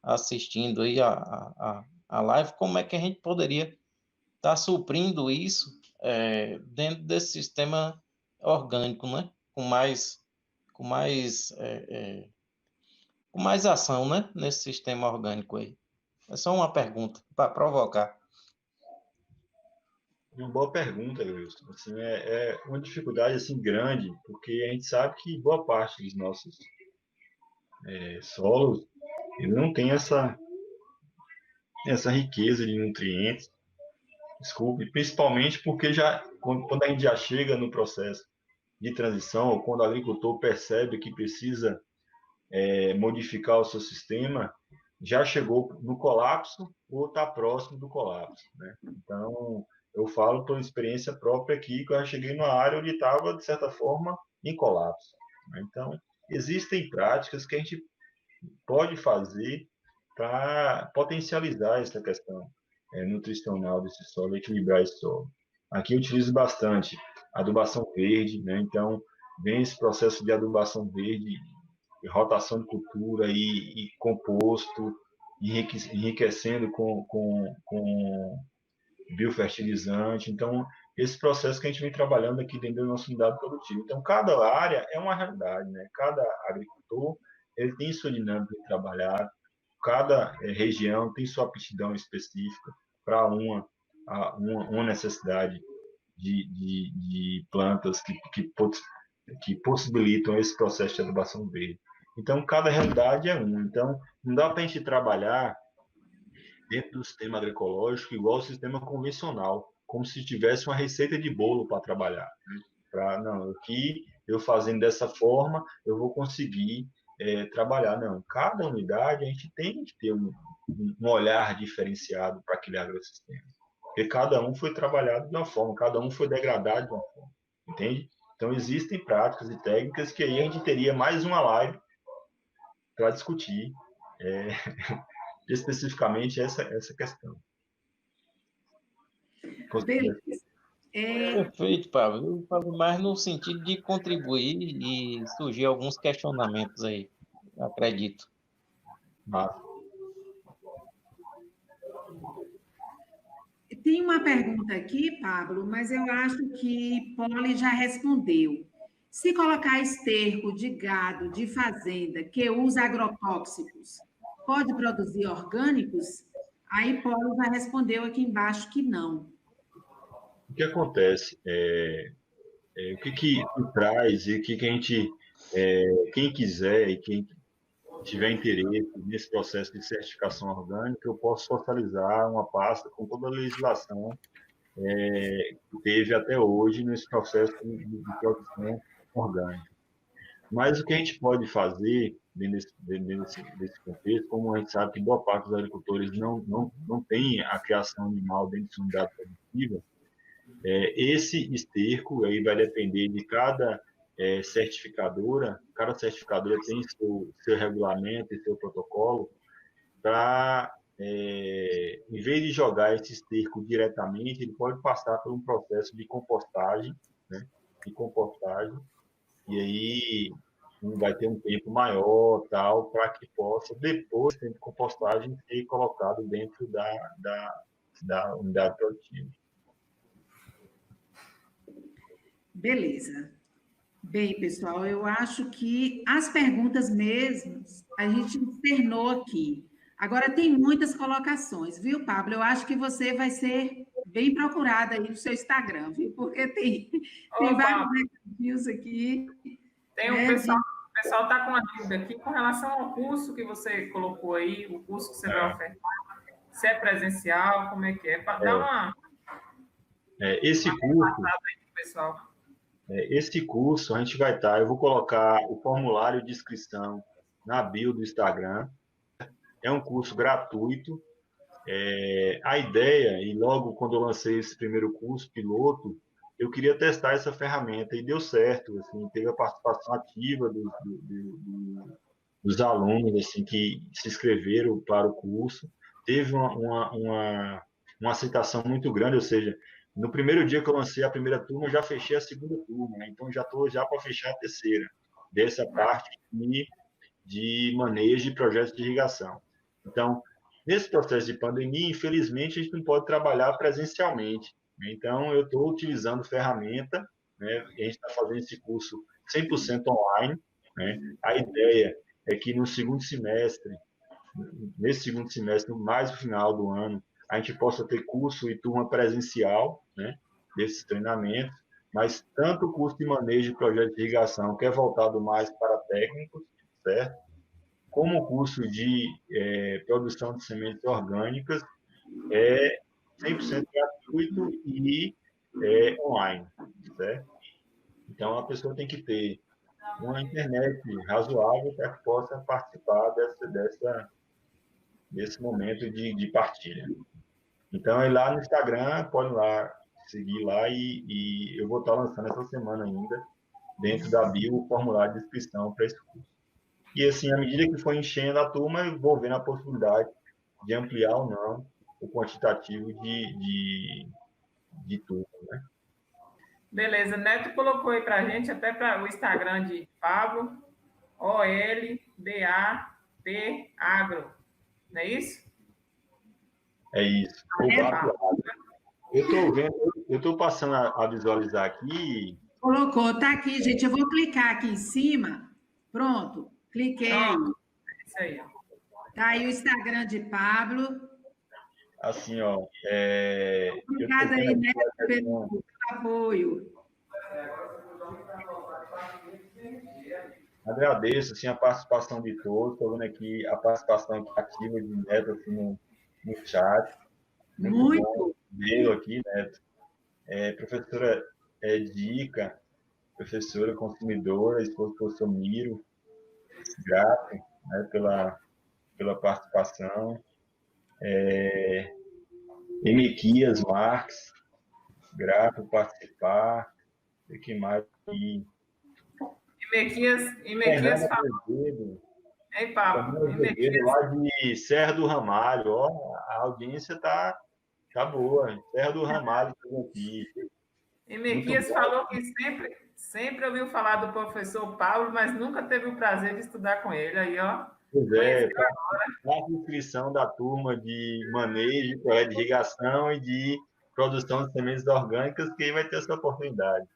assistindo aí a live, como é que a gente poderia estar suprindo isso dentro desse sistema orgânico, né? Com mais ação, né? Nesse sistema orgânico aí. É só uma pergunta para provocar. Uma boa pergunta, Wilson. Assim, é uma dificuldade assim grande, porque a gente sabe que boa parte dos nossos solos ele não tem essa riqueza de nutrientes. Desculpe, principalmente porque quando a gente já chega no processo de transição, ou quando o agricultor percebe que precisa modificar o seu sistema, já chegou no colapso ou está próximo do colapso, né? Então, eu falo por experiência própria aqui, que eu já cheguei numa área onde estava, de certa forma, em colapso, né? Então, existem práticas que a gente pode fazer para potencializar essa questão. nutricional desse solo, equilibrar esse solo. Aqui eu utilizo bastante adubação verde, né? Então, vem esse processo de adubação verde, rotação de cultura e composto, enriquecendo com biofertilizante. Então, esse processo que a gente vem trabalhando aqui dentro da nossa unidade produtiva. Então, cada área é uma realidade, né? Cada agricultor ele tem sua dinâmica de trabalhar, cada região tem sua aptidão específica para uma necessidade de plantas que possibilitam esse processo de adubação verde. Então, cada realidade é uma. Então, não dá para a gente trabalhar dentro do sistema agroecológico igual ao sistema convencional, como se tivesse uma receita de bolo para trabalhar. Não, aqui eu fazendo dessa forma, eu vou conseguir trabalhar. Não, cada unidade a gente tem que ter um olhar diferenciado para aquele agrossistema. Porque cada um foi trabalhado de uma forma, cada um foi degradado de uma forma. Entende? Então, existem práticas e técnicas que aí a gente teria mais uma live para discutir especificamente essa questão. Beleza. Perfeito, Pablo. Eu falo mais no sentido de contribuir e surgir alguns questionamentos aí, acredito. Tem uma pergunta aqui, Pablo, mas eu acho que Poli já respondeu. Se colocar esterco de gado de fazenda que usa agrotóxicos, pode produzir orgânicos? Aí Poli já respondeu aqui embaixo que não. O que acontece? O que traz e o que a gente, quem quiser e quem tiver interesse nesse processo de certificação orgânica, eu posso socializar uma pasta com toda a legislação que teve até hoje nesse processo de produção orgânica. Mas o que a gente pode fazer desse contexto, como a gente sabe que boa parte dos agricultores não tem a criação animal dentro de sua unidade produtiva, esse esterco aí vai depender de cada certificadora tem seu regulamento e seu protocolo para, em vez de jogar esse esterco diretamente, ele pode passar por um processo de compostagem, né? E aí vai ter um tempo maior, tal, para que possa, depois de compostagem, ser colocado dentro da unidade produtiva. Beleza. Bem, pessoal, eu acho que as perguntas mesmas a gente externou aqui. Agora tem muitas colocações, viu, Pablo? Eu acho que você vai ser bem procurada aí no seu Instagram, viu? Porque tem vários recadinhos aqui. Tem um pessoal, o pessoal está com uma dúvida aqui com relação ao curso que você colocou aí, o curso que você vai ofertar, se é presencial, como é que é? Dá uma esse curso aí pro pessoal. Esse curso a gente vai estar, eu vou colocar o formulário de inscrição na bio do Instagram. É um curso gratuito. A ideia, e logo quando eu lancei esse primeiro curso piloto, eu queria testar essa ferramenta e deu certo. Assim, teve a participação ativa dos alunos assim, que se inscreveram para o curso. Teve uma aceitação muito grande, ou seja, no primeiro dia que eu lancei a primeira turma, eu já fechei a segunda turma, né? Então já estou para fechar a terceira, dessa parte de manejo de projetos de irrigação. Então, nesse processo de pandemia, infelizmente, a gente não pode trabalhar presencialmente. Né? Então, eu estou utilizando ferramenta, né? A gente está fazendo esse curso 100% online. Né? A ideia é que nesse segundo semestre, mais no final do ano, a gente possa ter curso e turma presencial, né, desses treinamentos, mas tanto o curso de manejo de projeto de irrigação, que é voltado mais para técnicos, certo? Como o curso de produção de sementes orgânicas é 100% gratuito e online, certo? Então, a pessoa tem que ter uma internet razoável para que possa participar desse momento de partilha. Então, lá no Instagram, podem lá seguir lá e eu vou estar lançando essa semana ainda, dentro da bio, o formulário de inscrição para esse curso. E assim, à medida que for enchendo a turma, eu vou vendo a possibilidade de ampliar ou não o quantitativo de tudo, né? Beleza, Neto colocou aí para a gente, até para o Instagram de Pablo, OLDAT Agro, não é isso? É isso. Eu estou passando a visualizar aqui. Colocou, tá aqui, gente. Eu vou clicar aqui em cima. Pronto, cliquei aí. Pronto, é isso aí. Tá aí o Instagram de Pablo. Assim, ó. Obrigada aí, né, pelo apoio. Agradeço assim, a participação de todos. Estou vendo aqui a participação ativa de Neto assim, no chat. Muito bom vê-lo aqui, Neto. Professora Dica, professora consumidora, esposa do professor Miro, grato, né, pela participação. Emequias Marques, grato por participar. O que mais aqui? Emequias falou. Hein, Pablo? Emequias lá de Serra do Ramalho, ó, a audiência tá boa. Serra do Ramalho aqui. Emequias falou que sempre ouviu falar do professor Paulo, mas nunca teve o prazer de estudar com ele. Aí, ó. Pois é, a inscrição da turma de manejo, de irrigação e de produção de sementes orgânicas, que aí vai ter essa oportunidade.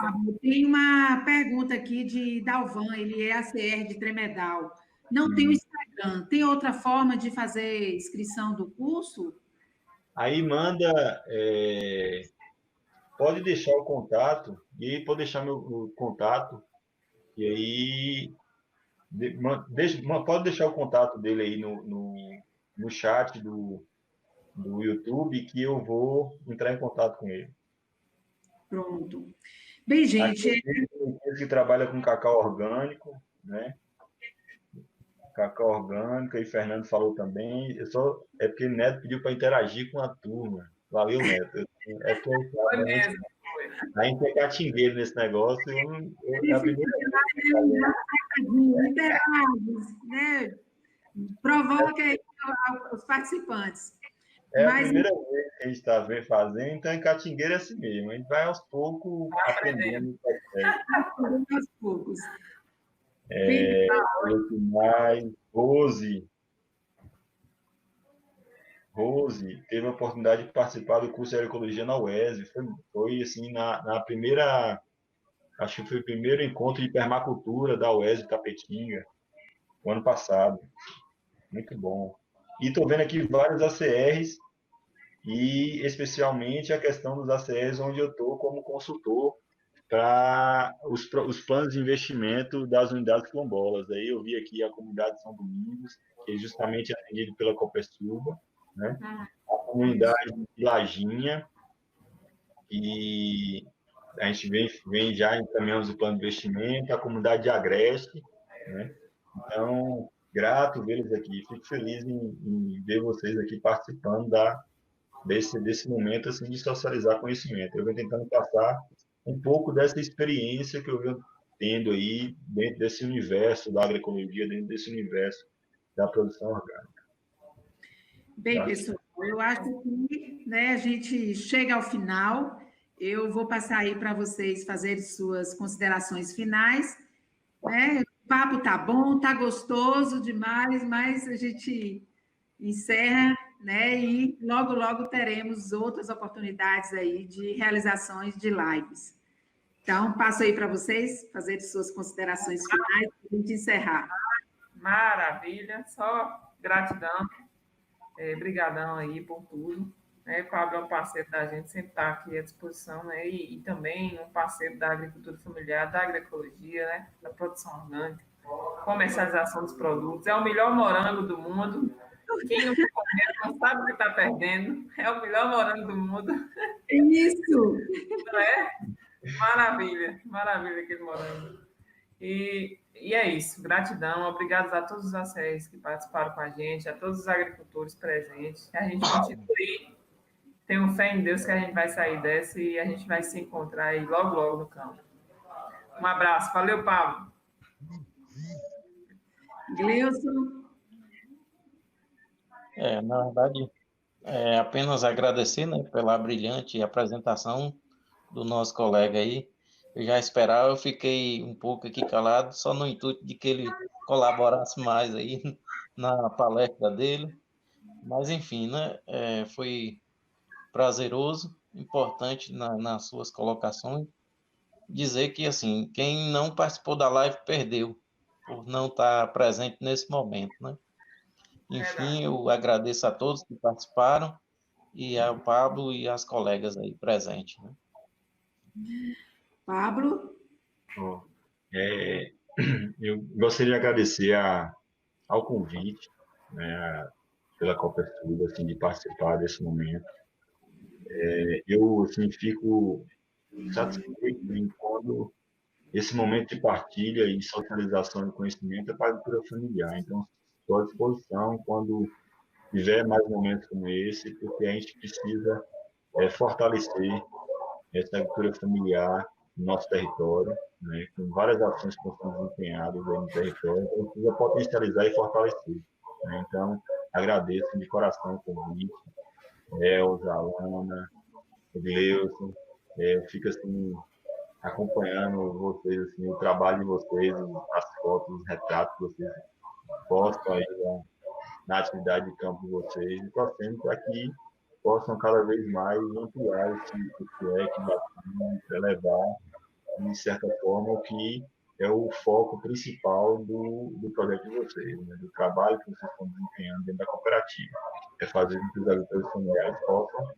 Pablo, tem uma pergunta aqui de Dalvan, ele é ACR de Tremedal. Não tem o Instagram, tem outra forma de fazer inscrição do curso? Aí manda, pode deixar o contato, e aí pode deixar meu contato, e aí pode deixar o contato dele aí no chat do YouTube, que eu vou entrar em contato com ele. Pronto. Bem, gente... que trabalha com cacau orgânico, né? Cacau orgânico, e Fernando falou também. É porque o Neto pediu para interagir com a turma. Valeu, Neto. Foi mesmo. A gente é catingueiro nesse negócio. É a primeira vez. Né? Provoca aí os participantes. É a primeira vez que a gente está fazendo, então em catingueiro é assim mesmo. A gente vai aos poucos aprendendo. Aos poucos. Mais Rose teve a oportunidade de participar do curso de agroecologia na UESB. Foi assim, na primeira, acho que foi o primeiro encontro de permacultura da UESB Tapetinga, o ano passado. Muito bom. E estou vendo aqui vários ACRs, e especialmente a questão dos ACRs, onde eu estou como consultor para os planos de investimento das unidades quilombolas. Aí eu vi aqui a comunidade de São Domingos, que é justamente atendida pela Copersuba, né? A comunidade de Lajinha, e a gente vem já encaminhando o plano de investimento, a comunidade de Agreste, né? Então, grato vê-los aqui, fico feliz em ver vocês aqui participando desse momento assim, de socializar conhecimento. Eu venho tentando passar um pouco dessa experiência que eu venho tendo aí dentro desse universo da agroecologia, dentro desse universo da produção orgânica. Bem, pessoal, eu acho que, né, a gente chega ao final. Eu vou passar aí para vocês fazerem suas considerações finais. Né? O papo tá bom, tá gostoso demais, mas a gente encerra, né? E logo teremos outras oportunidades aí de realizações de lives. Então, passo aí para vocês fazerem suas considerações finais para a gente encerrar. Maravilha, só gratidão. Brigadão aí por tudo. Né? O Pablo é um parceiro da gente, sempre está aqui à disposição, né? E também um parceiro da agricultura familiar, da agroecologia, né? Da produção orgânica, comercialização dos produtos. É o melhor morango do mundo. Quem não está comendo não sabe o que está perdendo. É o melhor morango do mundo. Isso! Não é? Maravilha aquele morango. E é isso, gratidão, obrigado a todos os ACRs que participaram com a gente, a todos os agricultores presentes, que a gente continue, tenho fé em Deus que a gente vai sair dessa e a gente vai se encontrar aí logo no campo. Um abraço, valeu, Pablo. Gleison. Na verdade, Apenas agradecer, né, pela brilhante apresentação do nosso colega aí. Eu já esperava, eu fiquei um pouco aqui calado, só no intuito de que ele colaborasse mais aí na palestra dele. Mas, enfim, né, foi prazeroso, importante nas suas colocações. Dizer que, assim, quem não participou da live perdeu, por não estar presente nesse momento, né? Verdade. Enfim, eu agradeço a todos que participaram e ao Pablo e às colegas aí presentes, né? Pablo? Ó, é, eu gostaria de agradecer ao convite, né, pela cobertura, assim, de participar desse momento. Eu, assim, fico satisfeito em quando esse momento de partilha e socialização de conhecimento é para a cultura familiar. Então, estou à disposição quando tiver mais momentos como esse, porque a gente precisa fortalecer essa cultura familiar no nosso território, né, com várias ações que estão desempenhadas aí no território, então precisa potencializar e fortalecer. Né? Então, agradeço de coração o convite, Elza, Alana, Gleuson, eu fico assim, acompanhando vocês, assim, o trabalho de vocês, as fotos, os retratos que vocês postam aí na atividade de campo de vocês, e torcendo para que possam cada vez mais ampliar esse leque de ações, elevar, de certa forma, o que é o foco principal do projeto de vocês, né? Do trabalho que vocês estão desempenhando dentro da cooperativa. É fazer com que os agricultores familiares possam,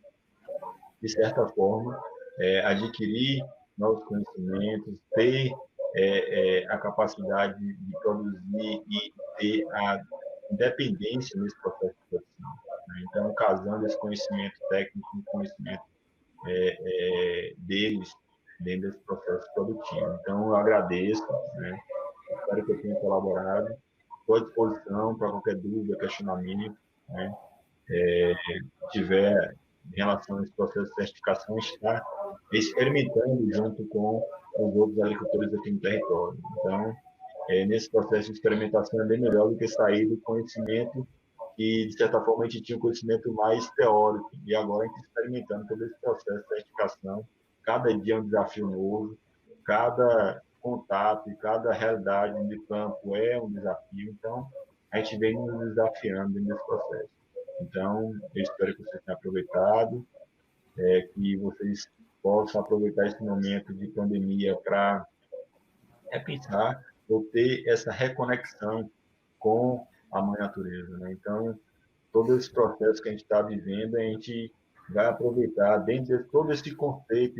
de certa forma, adquirir novos conhecimentos, ter a capacidade de produzir e ter a independência nesse processo de produção. Né? Então, casando esse conhecimento técnico com o conhecimento deles dentro desse processo produtivo. Então, eu agradeço, né? Espero que eu tenha colaborado. Estou à disposição para qualquer dúvida, questionamento, né? Se tiver em relação a esse processo de certificação, está experimentando junto com os outros agricultores aqui no território. Então, nesse processo de experimentação é bem melhor do que sair do conhecimento que, de certa forma, a gente tinha um conhecimento mais teórico, e agora a gente está experimentando todo esse processo de certificação. Cada dia é um desafio novo, cada contato e cada realidade de campo é um desafio, então a gente vem nos desafiando dentro desse processo. Então, eu espero que vocês tenham aproveitado, que vocês possam aproveitar esse momento de pandemia para repensar ou ter essa reconexão com a mãe natureza. Né? Então, todo esse processo que a gente está vivendo, a gente vai aproveitar, dentro de todo esse conceito,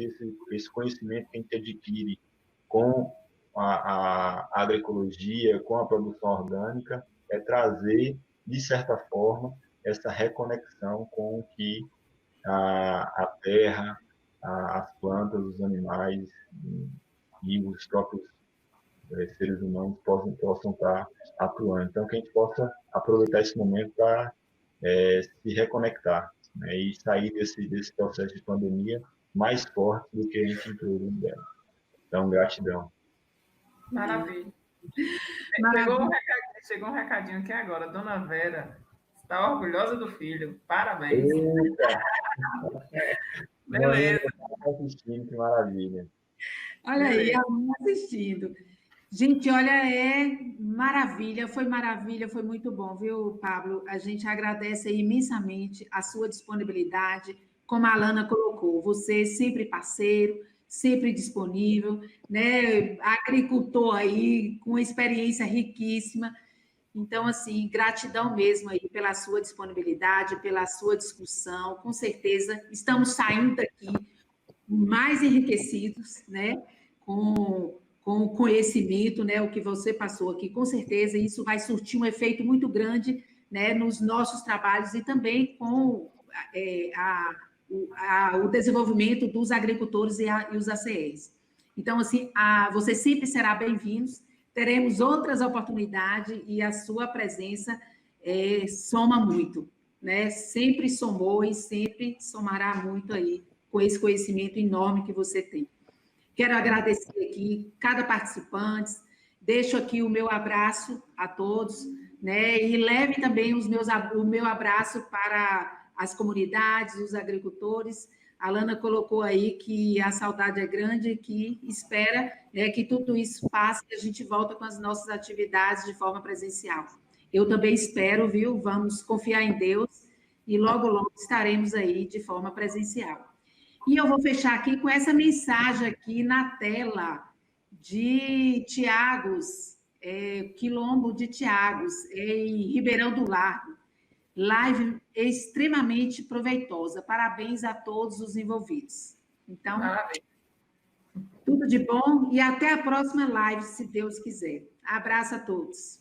esse conhecimento que a gente adquire com a agroecologia, com a produção orgânica, é trazer, de certa forma, essa reconexão com o que a terra, as plantas, os animais e os próprios seres humanos possam estar atuando. Então, que a gente possa aproveitar esse momento para se reconectar, né, e sair desse processo de pandemia mais forte do que a gente entrou dela. Então, gratidão. Maravilha. Chegou um recadinho aqui agora. Dona Vera está orgulhosa do filho. Parabéns. Beleza. Assistindo, que maravilha. Olha aí, a mãe assistindo. Gente, olha, maravilha, foi muito bom, viu, Pablo? A gente agradece imensamente a sua disponibilidade, como a Alana colocou, você sempre parceiro, sempre disponível, né? Agricultor aí, com experiência riquíssima. Então, assim, gratidão mesmo aí pela sua disponibilidade, pela sua discussão. Com certeza, estamos saindo daqui mais enriquecidos, né? Com o conhecimento, né? O que você passou aqui, com certeza, isso vai surtir um efeito muito grande, né? Nos nossos trabalhos e também com o desenvolvimento dos agricultores e os ACEs. Então, assim, você sempre será bem-vindos. Teremos outras oportunidades e a sua presença soma muito, né? Sempre somou e sempre somará muito aí com esse conhecimento enorme que você tem. Quero agradecer aqui cada participante, deixo aqui o meu abraço a todos, né? E leve também o meu abraço para as comunidades, os agricultores. A Lana colocou aí que a saudade é grande, que espera, né, que tudo isso passe e a gente volta com as nossas atividades de forma presencial. Eu também espero, viu? Vamos confiar em Deus e logo, logo estaremos aí de forma presencial. E eu vou fechar aqui com essa mensagem aqui na tela de Tiagos, Quilombo de Tiagos, em Ribeirão do Largo. Live extremamente proveitosa. Parabéns a todos os envolvidos. Então, tudo de bom e até a próxima live, se Deus quiser. Abraço a todos.